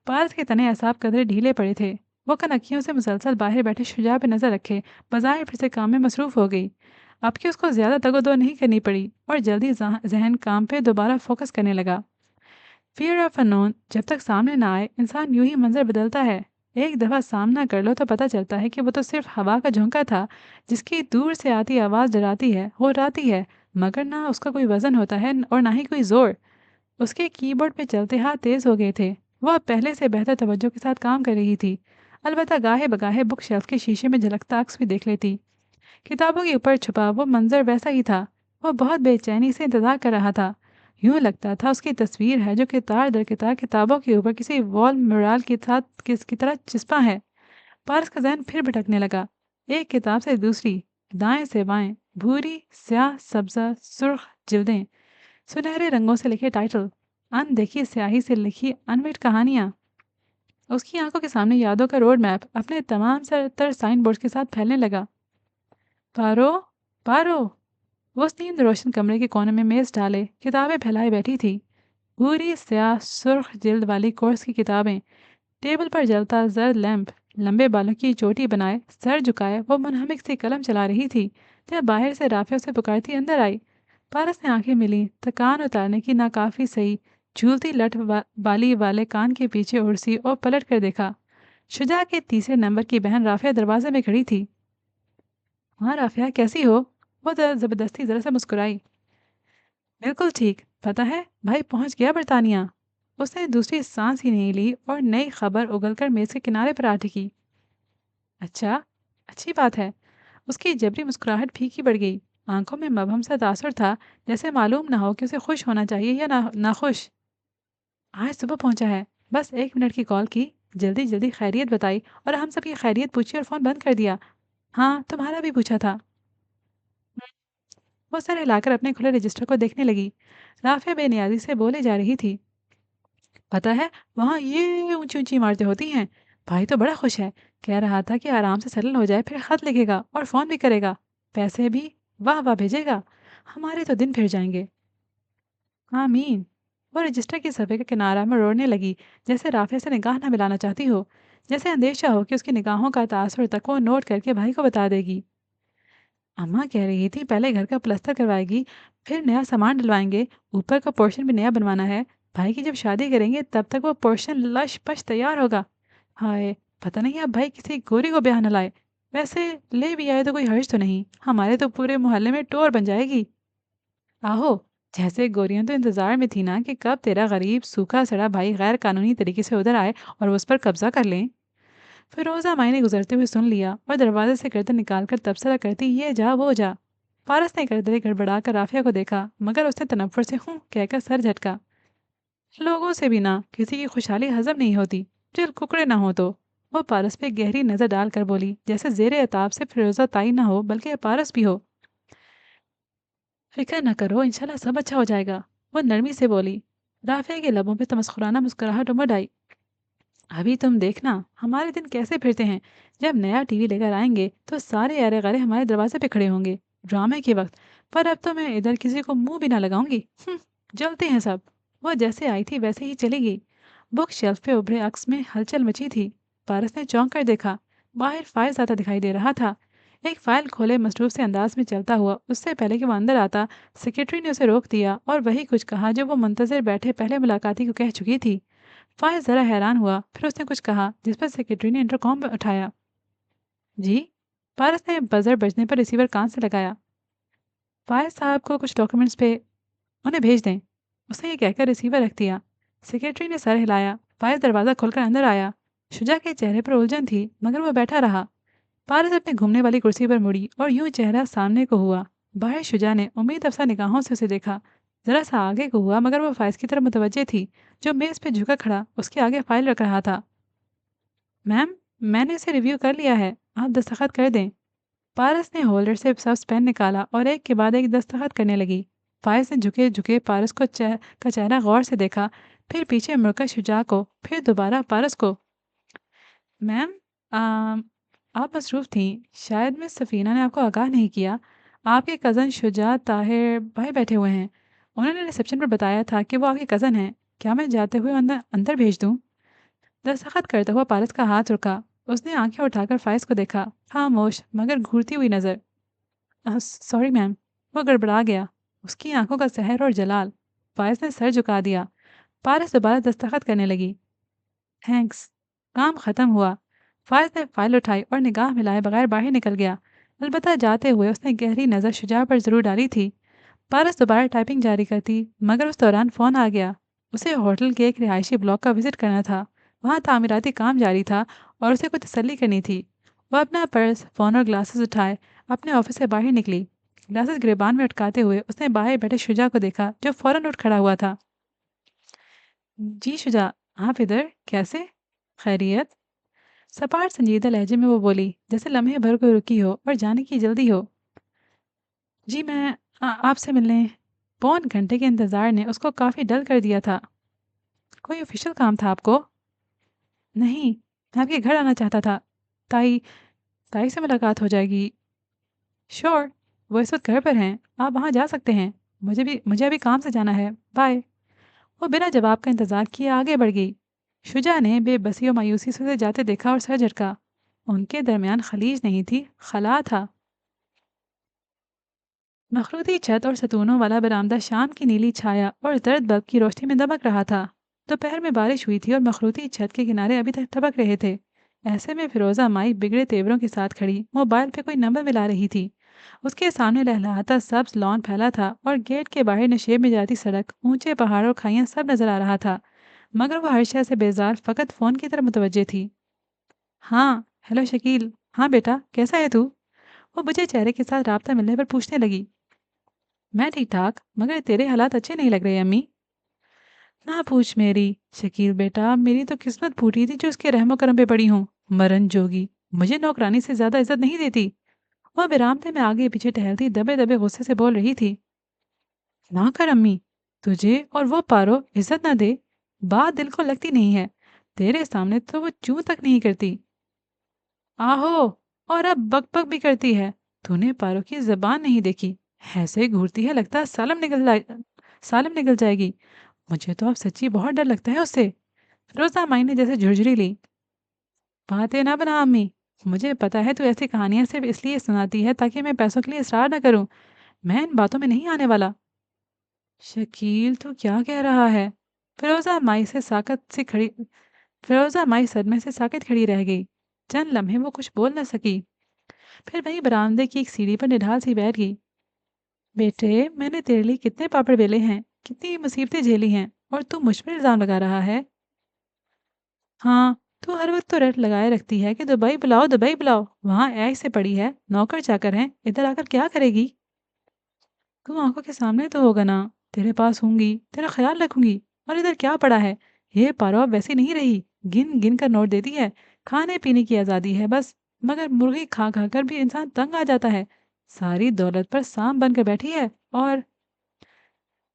पारस के तने असाब कदरे ढीले पड़े थे। वो कनखियों से मुसलसल बाहर बैठे शुजा पे नजर रखे बजाय फिर से काम में मसरूफ हो गई। अब कि उसको ज्यादा तगदो नहीं करनी पड़ी और जल्दी जहन काम पे दोबारा फोकस करने लगा। फियर ऑफ अननोन जब तक सामने ना आए इंसान यूं ही मंजर बदलता है। एक दफ़ा सामना कर लो तो पता चलता है कि वो तो सिर्फ हवा का झोंका था जिसकी दूर से आती आवाज़ डराती है हो राती है, मगर ना उसका कोई वजन होता है और ना ही कोई जोर। उसके कीबोर्ड पे चलते हाथ तेज हो गए थे। वह अब पहले से बेहतर तवज्जो के साथ काम कर रही थी। अलबत्ता गाहे बगाहे बुक शेल्फ के शीशे में झलकता अक्स भी देख लेती। किताबों के ऊपर छुपा वो मंजर वैसा ही था। वह बहुत बेचैनी से इंतजार कर रहा था। यूं लगता था उसकी तस्वीर है जो कितार दर कितार किताबों के ऊपर किसी वॉल म्यूरल के साथ की तरह चिपका है। पारस का जहन फिर भटकने लगा। एक किताब से दूसरी, दाएं से बाएं, भूरी स्याह सब्जा सुर्ख जिल्दें, सुनहरे रंगों से लिखे टाइटल, अनदेखी स्याही से लिखी अनमिट कहानियां। उसकी आंखों के सामने यादों का रोड मैप अपने तमाम तर साइन बोर्ड के साथ फैलने लगा। पारो, पारो। वो उस नींद रोशन कमरे के कोने में मेज डाले किताबें फैलाए बैठी थी। भूरी स्याह सुर्ख जिल्द वाली कोर्स की किताबें, टेबल पर जलता जर्द लैंप, लंबे बालों की चोटी बनाए सर झुकाए वो मुनहमिक सी कलम चला रही थी। जब बाहर से राफिया उसे पुकारती अंदर आई। पारस ने आंखें मिली, थकान उतारने की नाकाफी सही झूलती बाली वाले कान के पीछे उड़सी और पलट कर देखा। शुजा के तीसरे नंबर की बहन राफिया दरवाजे में खड़ी थी। हाँ राफिया, कैसी हो? वो जबरदस्ती जरा सा मुस्कुराई। बिल्कुल ठीक, पता है भाई पहुंच गया बरतानिया। उसने दूसरी सांस ही नहीं ली और नई खबर उगलकर मेज के किनारे पर आ टिकी। अच्छा, अच्छी बात है। उसकी जबरी मुस्कुराहट फीकी पड़ गई। आंखों में मबहम सा तासुर था, जैसे मालूम ना हो कि उसे खुश होना चाहिए या नाखुश। आज सुबह पहुंचा है, बस 1 मिनट की कॉल की, जल्दी जल्दी खैरियत बताई और हम सब की खैरियत पूछी और फोन बंद कर दिया। हाँ, तुम्हारा भी पूछा था। वो सर हिलाकर अपने खुले रजिस्टर को देखने लगी। राफिया बेनियाजी से बोले जा रही थी। पता है, वहाँ ये ऊंची ऊंची इमारतें होती हैं। भाई तो बड़ा खुश है, कह रहा था कि आराम से सेटल हो जाए फिर खत लिखेगा और फोन भी करेगा, पैसे भी वाह वाह भेजेगा। हमारे तो दिन फिर जाएंगे। आमीन। वो रजिस्टर की सफ़े के किनारा में रोने लगी, जैसे राफिया से निगाह ना मिलाना चाहती हो, जैसे अंदेशा हो कि उसकी निगाहों का तासुर तक वो नोट करके भाई को बता देगी। अम्मा कह रही थी पहले घर का प्लास्टर करवाएगी, फिर नया सामान डलवाएंगे, ऊपर का पोर्शन भी नया बनवाना है। भाई की जब शादी करेंगे तब तक वो पोर्शन लश पश तैयार होगा। हाय, पता नहीं अब भाई किसी गोरी को ब्याह न लाए। वैसे ले भी आए तो कोई हर्ज तो नहीं, हमारे तो पूरे मोहल्ले में टोर बन जाएगी। आहो, जैसे गोरियां तो इंतजार में थी ना कि कब तेरा गरीब सूखा सड़ा भाई गैर कानूनी तरीके से उधर आए और उस पर कब्जा कर लें। फिरोज़ा माई ने गुजरते हुए सुन लिया और दरवाजे से गर्दन निकालकर तबसरा करती ये जा वो जा। पारस ने गर्दनें गड़बड़ाकर राफिया को देखा, मगर उसने तनफ्फुर से हूँ कहकर सर झटका। लोगों से भी ना किसी की खुशहाली हजम नहीं होती, दिल कुकड़े ना हो तो। वो पारस पे गहरी नजर डालकर बोली, जैसे जेरे अताब से फिरोजा ताई ना हो बल्कि पारस भी हो। फिक्र न करो, इंशाल्लाह सब अच्छा हो जाएगा। वो नरमी से बोली। राफिया के लबों पे तमस्कुराना मुस्कुराहट उमड़ आई। अभी तुम देखना हमारे दिन कैसे फिरते हैं। जब नया टीवी लेकर आएंगे तो सारे अरे गरे हमारे दरवाजे पे खड़े होंगे ड्रामे के वक्त। पर अब तो मैं इधर किसी को मुंह भी ना लगाऊंगी। जलते हैं सब। वो जैसे आई थी वैसे ही चली गई। बुक शेल्फ पे उभरे अक्स में हलचल मची थी। पारस ने चौंक कर देखा। बाहर फाइल आता दिखाई दे रहा था। एक फाइल खोले मसरूफ से अंदाज में चलता हुआ उससे पहले कि वो अंदर आता, सेक्रेटरी ने उसे रोक दिया और वही कुछ कहा जो वो मुंतजर बैठे पहले मुलाकाती को कह चुकी थी। फाइज ज़रा हैरान हुआ, फिर उसने कुछ कहा जिस पर सेक्रेटरी ने इंटरकॉम उठाया। जी। पारस ने बजर बजने पर रिसीवर कान से लगाया। फायज साहब को कुछ डॉक्यूमेंट्स पे उन्हें भेज दें। उसने ये कहकर रिसीवर रख दिया। सेक्रेटरी ने सर हिलाया। फायज दरवाज़ा खोलकर अंदर आया। शुजा के चेहरे पर उलझन थी, मगर वह बैठा रहा। पारस अपने घूमने वाली कुर्सी पर मुड़ी और यूं चेहरा सामने को हुआ। बाहर शुजा ने उम्मीद अफसा निगाहों से उसे देखा। जरा सा आगे को हुआ, मगर वो फाइज की तरफ मुतवज्जे थी, जो मेज़ पे झुका खड़ा उसके आगे फाइल रख रहा था। मैम, मैंने इसे रिव्यू कर लिया है, आप दस्तखत कर दें। पारस ने होल्डर से सब्ज पेन निकाला और एक के बाद एक दस्तखत करने लगी। फाइज ने झुके झुके पारस का चेहरा गौर से देखा, फिर पीछे मुड़कर शुजा को, फिर दोबारा पारस को। मैम, आम, आप मसरूफ़ थीं, शायद मिस सफ़ीना ने आपको आगाह नहीं किया। आपके कज़न शुजा ताहिर भाई बैठे हुए हैं। उन्होंने रिसेप्शन पर बताया था कि वो आपके कज़न हैं। क्या मैं जाते हुए अंदर अंदर भेज दूँ? दस्तखत करता हुआ पारस का हाथ रुका। उसने आंखें उठाकर फाइज को देखा, खामोश मगर घूरती हुई नजर। Sorry ma'am. वो गड़बड़ा गया। उसकी आंखों का सहर और जलाल। फाइज ने सर झुका दिया। पारस दोबारा दस्तखत करने लगी। थैंक्स। काम खत्म हुआ। फाइज ने फाइल उठाई और निगाह मिलाए बगैर बाहर निकल गया। अलबत्ता जाते हुए उसने गहरी नज़र शुजा पर जरूर डाली थी। पारस दोबारा टाइपिंग जारी करती, मगर उस दौरान फ़ोन आ गया। उसे होटल के एक रिहायशी ब्लॉक का विजिट करना था। वहाँ तामीराती काम जारी था और उसे कुछ तसल्ली करनी थी। वह अपना पर्स, फ़ोन और ग्लासेस उठाए अपने ऑफिस से बाहर निकली। ग्लासेस गिरबान में अटकाते हुए उसने बाहर बैठे शुजा को देखा, जो फौरन उठ खड़ा हुआ था। जी शुजा, आप इधर कैसे? खैरियत? सपाट संजीदा लहजे में वो बोली, जैसे लम्हे भर को रुकी हो और जाने की जल्दी हो। जी मैं आपसे मिलने। पौन घंटे के इंतज़ार ने उसको काफ़ी डल कर दिया था। कोई ऑफिशियल काम था आपको? नहीं, मैं आपके घर आना चाहता था। ताई ताई से मुलाकात हो जाएगी। श्योर। वो इस वक्त घर पर हैं, आप वहाँ जा सकते हैं। मुझे अभी काम से जाना है। बाय। वो बिना जवाब का इंतज़ार किए आगे बढ़ गई। शुजा ने बेबसी और मायूसी से उसे जाते देखा और सर झटका। उनके दरमियान खलीज नहीं थी, खला था। मखरूती छत और सतूनों वाला बरामदा शाम की नीली छाया और जर्द बल्ब की रोशनी में दबक रहा था। दोपहर में बारिश हुई थी और मखरूती छत के किनारे अभी तक टपक रहे थे। ऐसे में फिरोजा माई बिगड़े तेवरों के साथ खड़ी मोबाइल पे कोई नंबर मिला रही थी। उसके सामने लहलहाता सब्ज लॉन फैला था और गेट के बाहर नशेब में जाती सड़क, ऊंचे पहाड़ और खाइयां सब नजर आ रहा था। मगर वो हर शय से बेजार फकत फ़ोन की तरफ मुतवज्जे थी। हाँ। हेलो शकील। हाँ बेटा, कैसा है तू? वो बुझे चेहरे के साथ राब्ता मिलने पर पूछने लगी। मैं ठीक ठाक, मगर तेरे हालात अच्छे नहीं लग रहे अम्मी। ना पूछ मेरी। शकील बेटा, मेरी तो किस्मत फूटी थी जो उसके रहमो करम पे पड़ी हूँ। मरन जोगी मुझे नौकरानी से ज्यादा इज्जत नहीं देती। वह विरामते में आगे पीछे टहलती दबे दबे गुस्से से बोल रही थी। ना कर अम्मी। तुझे और वो पारो इज्जत ना दे। बात दिल को लगती नहीं है। तेरे सामने तो वो चूं तक नहीं करती। आहो। और अब बक बक भी करती है। तूने पारो की जबान नहीं देखी। ऐसे ही घूरती है, लगता है सालम निकल जाएगी। मुझे तो अब सच्ची बहुत डर लगता है उससे। रोजा माई ने जैसे झुरझुरी ली। बातें ना बना अम्मी। मुझे पता है तू ऐसी कहानियां सिर्फ इसलिए सुनाती है ताकि मैं पैसों के लिए इसरार ना करूं। मैं इन बातों में नहीं आने वाला। शकील तो क्या कह रहा है? फिरोजा माई से साकत से खड़ी फिरोजा माई सदमे से साकत खड़ी रह गई। चंद लम्हे वो कुछ बोल न सकी। फिर वहीं बरामदे की एक सीढ़ी पर निढाल सी बैठ गई। बेटे, मैंने तेरे लिए कितने पापड़ बेले हैं, कितनी मुसीबतें झेली हैं, और तू मुझ पर इल्ज़ाम लगा रहा है। हाँ, तू हर वक्त तो रट लगाए रखती है कि दुबई बुलाओ, दुबई बुलाओ। वहाँ ऐश से पड़ी है, नौकर चाकर हैं, इधर आकर क्या करेगी? तू आंखों के सामने तो होगा ना। तेरे पास होंगी, तेरा ख्याल रखूंगी। और इधर क्या पड़ा है? ये पारो अब वैसी नहीं रही। गिन गिन कर नोट देती है। खाने पीने की आज़ादी है बस। मगर मुर्गी खा खा कर भी इंसान तंग आ जाता है। सारी दौलत पर सांप बनकर बैठी है। और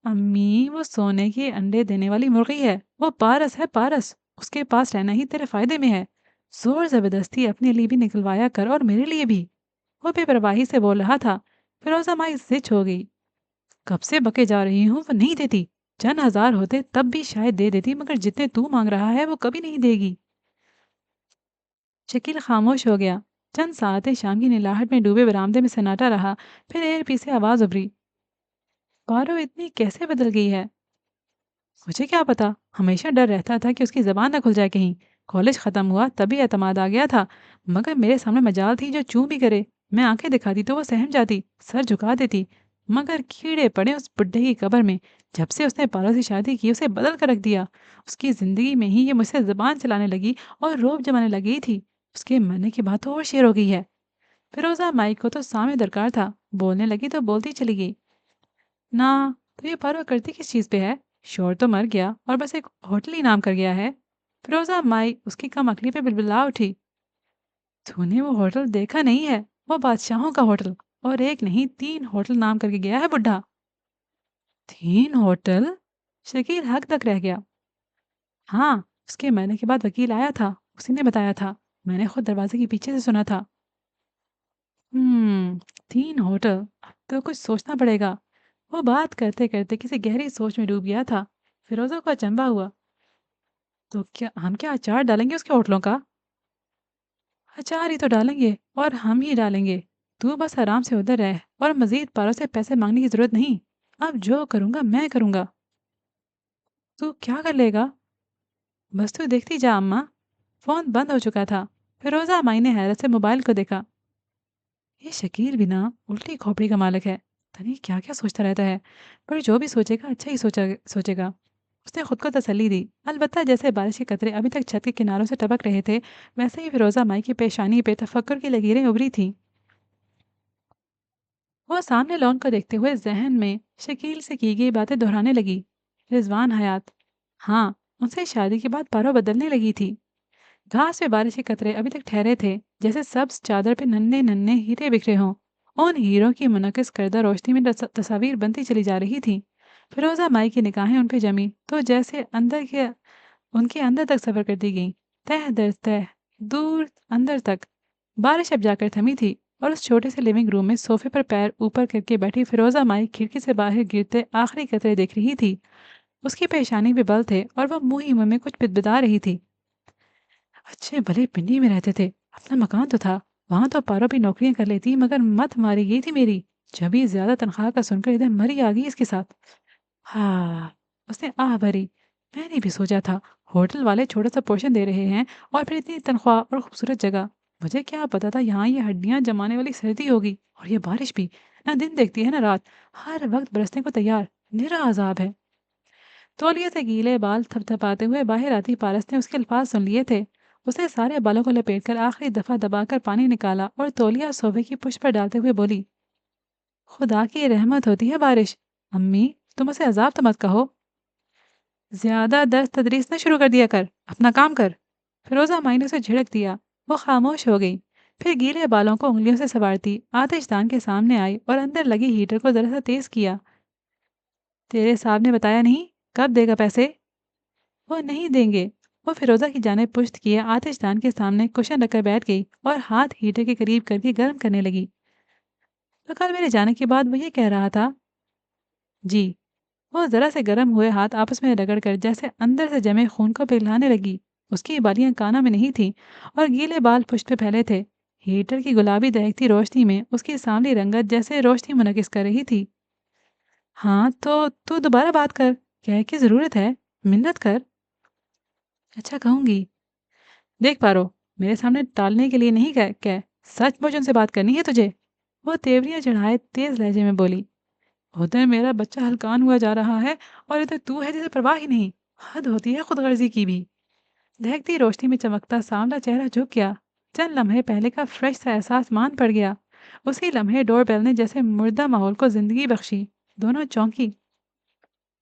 अम्मी, वो सोने के अंडे देने वाली मुर्गी है। वो पारस है, पारस। उसके पास रहना ही तेरे फायदे में है। जोर जबरदस्ती अपने लिए भी निकलवाया कर और मेरे लिए भी। वो बेपरवाही से बोल रहा था। फिरोजा माई जिच हो गई। कब से बके जा रही हूँ, वो नहीं देती। चंद हजार होते तब भी शायद दे देती, मगर जितने तू मांग रहा है वो कभी नहीं देगी। शकील खामोश हो गया। चंद सातें शाम की नीलाहट में डूबे बरामदे में सन्नाटा रहा। फिर एर पी से आवाज उभरी। पारो इतनी कैसे बदल गई है? मुझे क्या पता। हमेशा डर रहता था कि उसकी ज़बान ना खुल जाए कहीं। कॉलेज ख़त्म हुआ तभी एतमाद आ गया था। मगर मेरे सामने मजाल थी जो चूं भी करे। मैं आंखें दिखाती तो वो सहम जाती, सर झुका देती। मगर कीड़े पड़े उस बुड्ढे की कब्र में। जब से उसने पारो से शादी की, उसे बदल कर रख दिया। उसकी ज़िंदगी में ही ये मुझसे ज़बान चलाने लगी और रोब जमाने लगी थी। उसके मरने के बाद तो और शेर हो गई है। फिरोजा माई को तो सामने दरकार था। बोलने लगी तो बोलती चली गई। ना। तो ये परवा करती किस चीज़ पे है? शोर तो मर गया और बस एक होटल ही नाम कर गया है। फिरोजा माई उसकी कम अकली पे बिलबिला उठी। तूने वो होटल देखा नहीं है? वो बादशाहों का होटल। और एक नहीं, 3 होटल नाम करके गया है बुड्ढा। 3 होटल? शकील हक तक रह गया। हाँ। उसके मरने के बाद वकील आया था, उसी ने बताया था। मैंने खुद दरवाजे के पीछे से सुना था। 3 होटल। अब तो कुछ सोचना पड़ेगा। वो बात करते करते किसी गहरी सोच में डूब गया था। फिरोजा को अचंभा हुआ। तो क्या हम क्या अचार डालेंगे उसके होठलों का? अचार ही तो डालेंगे और हम ही डालेंगे। तू बस आराम से उधर रह और मज़ीद पारों से पैसे माँगने की ज़रूरत नहीं। अब जो करूँगा मैं करूँगा। तू क्या कर लेगा? बस तू देखती जा अम्मा। फ़ोन बंद हो चुका था। फ़िरोज़ा माई ने हैरत से मोबाइल को देखा। ये शकील भी ना उल्टी खोपड़ी का मालिक है। पता नहीं क्या-क्या सोचता रहता है। पर जो भी सोचेगा अच्छा ही सोचेगा। उसने खुद को तसल्ली दी। अलबत्ता जैसे बारिश के कतरे अभी तक छत के किनारों से टपक रहे थे, वैसे ही फ़िरोज़ा माई की पेशानी पे तफक्कुर की लकीरें उभरी थीं। वो सामने लॉन को देखते हुए ज़हन में शकील से की गई बातें दोहराने लगी। रिज़वान हयात। हाँ, उनसे शादी के बाद पारो बदलने लगी थी। घास पे बारिश के कतरे अभी तक ठहरे थे, जैसे सब्ज चादर पे नन्हे नन्हे हीरे बिखरे हों। उन हीरों की मुनक्किस करदा रोशनी में तस्वीर बनती चली जा रही थी। फिरोजा माई की निगाहें उन पे जमी तो जैसे उनके अंदर तक सफर करती गईं, तह दर तह, दूर अंदर तक। बारिश अब जाकर थमी थी और उस छोटे से लिविंग रूम में सोफे पर पैर ऊपर करके बैठी फिरोजा माई खिड़की से बाहर गिरते आखिरी कतरे देख रही थी। उसकी पेशानी पे बल थे और वह मुंह ही मुंह में कुछ बिदबिदा रही थी। अच्छे भले पिंडी में रहते थे, अपना मकान तो था, वहां तो पारो भी नौकरियां कर लेती, मगर मत मारी गई थी मेरी। जब भी ज्यादा तनख्वाह का सुनकर इधर मरी आ गई इसके साथ। हाँ, उसने आह भरी। मैंने भी सोचा था, होटल वाले छोटा सा पोर्शन दे रहे हैं और फिर इतनी तनख्वाह और खूबसूरत जगह। मुझे क्या पता था यहाँ ये हड्डियां जमाने वाली सर्दी होगी और ये बारिश भी। ना दिन देखती है ना रात, हर वक्त बरसने को तैयार। निरा अजाब है। तौलिए से गीले बाल थपथपाते हुए बाहर आती पारस ने उसके अल्फाज सुन लिए थे। उसने सारे बालों को लपेटकर आखिरी दफा दबाकर पानी निकाला और तौलिया सोफे की पुष्ट पर डालते हुए बोली, खुदा की रहमत होती है बारिश। अम्मी, तुम उसे अजाब तो मत कहो। ज्यादा दर्स तदरीस न शुरू कर दिया कर, अपना काम कर। फिरोजा माई ने उसे झिड़क दिया। वो खामोश हो गई। फिर गीले बालों को उंगलियों से सवारती आतिशदान के सामने आई और अंदर लगी हीटर को जरा सा तेज किया। तेरे साहब ने बताया नहीं, कब देगा पैसे? वो नहीं देंगे। वो फिरोजा की जानिब पुश्त किए आतिशदान के सामने कुशन रखकर बैठ गई और हाथ हीटर के करीब करके गर्म करने लगी। तो कल मेरे जाने के बाद वो ये कह रहा था। जी। वो जरा से गर्म हुए हाथ आपस में रगड़कर जैसे अंदर से जमे खून को पिघलाने लगी। उसकी बालियां कानों में नहीं थी और गीले बाल पुष्ट पे फैले थे। हीटर की गुलाबी दहकती रोशनी में उसकी सांवली रंगत जैसे रोशनी मुनकिस कर रही थी। हाँ तो तू दोबारा बात कर, कह की जरूरत है, मिन्नत कर। अच्छा कहूंगी। देख पारो, मेरे सामने टालने के लिए नहीं कह कह, सचमुच उनसे बात करनी है तुझे। वो तेवरियां चढ़ाए तेज लहजे में बोली। उधर मेरा बच्चा हलकान हुआ जा रहा है और इधर तू है जिसे परवाह ही नहीं। हद होती है खुदगर्जी की भी। दहकती रोशनी में चमकता सांवला चेहरा झुक गया। चंद लम्हे पहले का फ्रेश सा एहसास मान पड़ गया। उसी लम्हे डोर बेल ने जैसे मुर्दा माहौल को जिंदगी बख्शी। दोनों चौंकी।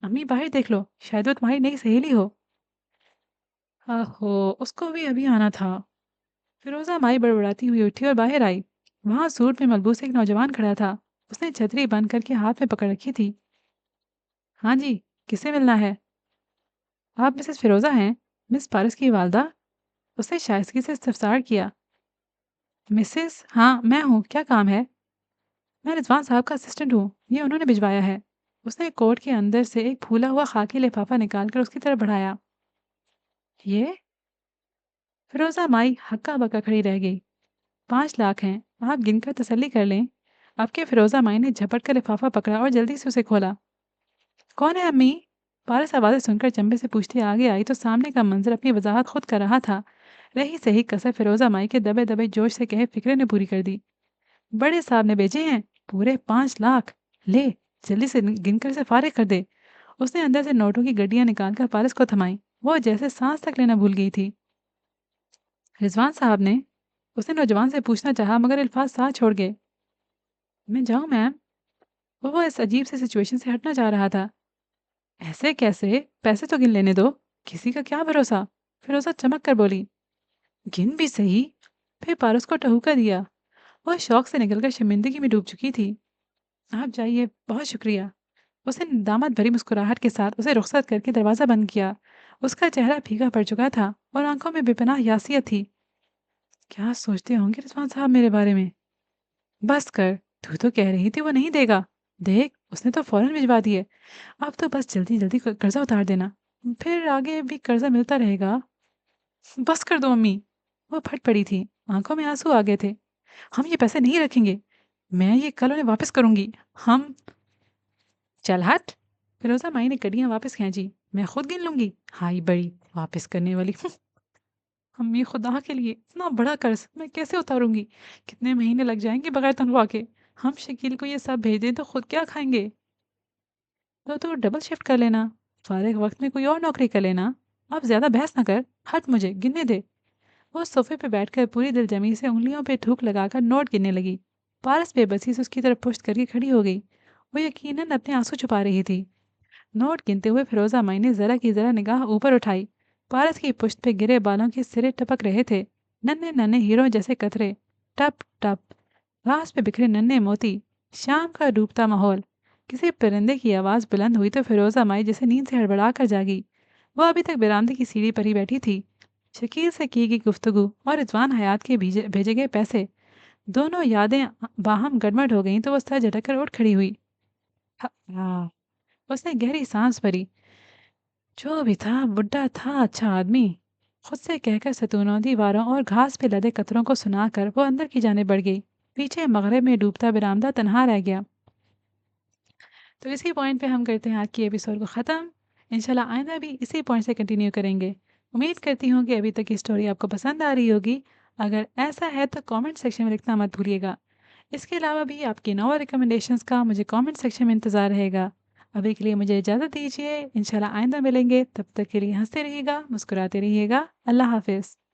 अम्मी बाहर देख लो, शायद वो तुम्हारी नई सहेली हो। आहो, उसको भी अभी आना था। फिरोजा माई बड़बड़ाती हुई उठी और बाहर आई। वहां सूट में मलबूस एक नौजवान खड़ा था। उसने छतरी बंद करके हाथ में पकड़ रखी थी। हाँ जी, किससे मिलना है? आप मिसेस फिरोजा हैं, मिस पारस की वालदा? उसने शाइस्तगी से इस्तफसार किया। मिसेस, हाँ मैं हूँ, क्या काम है? मैं रिजवान साहब का असिस्टेंट हूँ, ये उन्होंने भिजवाया है। उसने कोट के अंदर से एक फूला हुआ खाकी लिफाफा निकालकर उसकी तरफ बढ़ाया। ये? फिरोजा माई हक्का बक्का खड़ी रह गई। 5 लाख हैं, आप गिनकर तसल्ली कर लें। अब के फिरोजा माई ने झपट कर लिफाफा पकड़ा और जल्दी से उसे खोला। कौन है अम्मी? पारस आवाज़ें सुनकर चंबे से पूछती आगे आई तो सामने का मंजर अपनी वजाहत खुद कर रहा था। रही सही कसर फिरोजा माई के दबे दबे जोश से कहे फिक्रे ने पूरी कर दी। बड़े साहब ने भेजे हैं, पूरे 5 लाख। ले, जल्दी से गिनकर से फारिग कर दे। उसने अंदर से नोटों की गड्डियां निकालकर पारस को थमाई। वो जैसे सांस तक लेना भूल गई थी। रिजवान साहब ने? उसने नौजवान से पूछना चाहा मगर अल्फाज साथ छोड़ गए। मैं जाऊं मैम? वो इस अजीब से सिचुएशन से हटना चाह रहा था। ऐसे कैसे? पैसे तो गिन लेने दो। किसी का क्या भरोसा? फिरोजा चमक कर बोली। गिन भी सही। फिर पारस को टहूका दिया। वह शौक से निकलकर शर्मिंदगी में डूब चुकी थी। आप जाइए, बहुत शुक्रिया। उसने दामद भरी मुस्कुराहट के साथ उसे रुखसत करके दरवाज़ा बंद किया। उसका चेहरा फीका पड़ चुका था और आंखों में बेपनाह यासियत थी। क्या सोचते होंगे रिजवान साहब मेरे बारे में? बस कर, तू तो कह रही थी वो नहीं देगा। देख, उसने तो फौरन भिजवा दिए। अब तो बस जल्दी जल्दी कर्जा उतार देना। پھر آگے بھی قرضہ ملتا رہے گا؟ بس کر دو امی۔ وہ پھٹ پڑی تھی، آنکھوں میں آنسو آ گئے تھے۔ ہم یہ پیسے نہیں رکھیں گے، میں یہ کل انہیں واپس کروں گی۔ ہم چل ہٹ! فیروزہ مائی نے کڑیاں واپس کھینچی۔ میں خود گن لوں گی۔ ہائی بڑی واپس کرنے والی! امی خدا کے لیے اتنا بڑا قرض میں کیسے اتاروں گی؟ کتنے مہینے لگ جائیں گے بغیر تنخواہ کے؟ ہم شکیل کو یہ سب بھیج دیں تو خود کیا کھائیں گے؟ تو ڈبل شفٹ کر لینا، فارغ وقت میں کوئی اور نوکری کر لینا۔ اب زیادہ بحث نہ کر، ہٹ مجھے گننے دے۔ وہ صوفے پہ بیٹھ کر پوری دل جمی سے انگلیوں پہ تھوک لگا کر نوٹ گننے لگی۔ پارس بے بسی سے اس کی طرف پشت کر کے کھڑی ہو گئی۔ وہ یقیناً اپنے آنسو چھپا رہی تھی۔ نوٹ گنتے ہوئے فیروزہ مائی نے ذرا کی ذرا نگاہ اوپر اٹھائی۔ پارس کی پشت پہ گرے بالوں کے سرے ٹپک رہے تھے، ننے ننے ہیروں جیسے قطرے، ٹپ ٹپ۔ گھاس پہ بکھرے ننے موتی، شام کا ڈوبتا ماحول۔ کسی پرندے کی آواز بلند ہوئی تو فیروزہ مائی جیسے نیند سے ہڑبڑا کر جاگی۔ وہ ابھی تک برآمدے کی سیڑھی پر ہی بیٹھی تھی۔ شکیل سے کی گئی گفتگو اور رضوان حیات کے بھیجے گئے پیسے، دونوں یادیں باہم گڑمڑ ہو گئیں تو وہ سر جھٹک کر اٹھ کھڑی ہوئی۔ ہاں، اس نے گہری سانس بھری۔ جو بھی تھا بڈھا تھا اچھا آدمی، خود سے کہہ کر ستونوں، دیواروں اور گھاس پہ لدے قطروں کو سنا کر وہ اندر کی جانب بڑھ گئی۔ پیچھے مغرب میں ڈوبتا برآمدہ تنہا رہ گیا۔ تو اسی پوائنٹ پہ ہم کرتے ہیں آج کی ایپیسوڈ کو ختم۔ انشاءاللہ آئندہ بھی اسی پوائنٹ سے کنٹینیو کریں گے۔ امید کرتی ہوں کہ ابھی تک کی اسٹوری آپ کو پسند آ رہی ہوگی۔ اگر ایسا ہے تو کامنٹ سیکشن میں لکھنا مت بھولیے گا۔ اس کے علاوہ بھی آپ کی نو ریکمنڈیشنز کا مجھے کامنٹ سیکشن میں انتظار رہے گا۔ ابھی کے لیے مجھے اجازت دیجیے، انشاءاللہ آئندہ ملیں گے، تب تک کے لیے ہنستے رہیے گا، مسکراتے رہیے گا۔ اللہ حافظ۔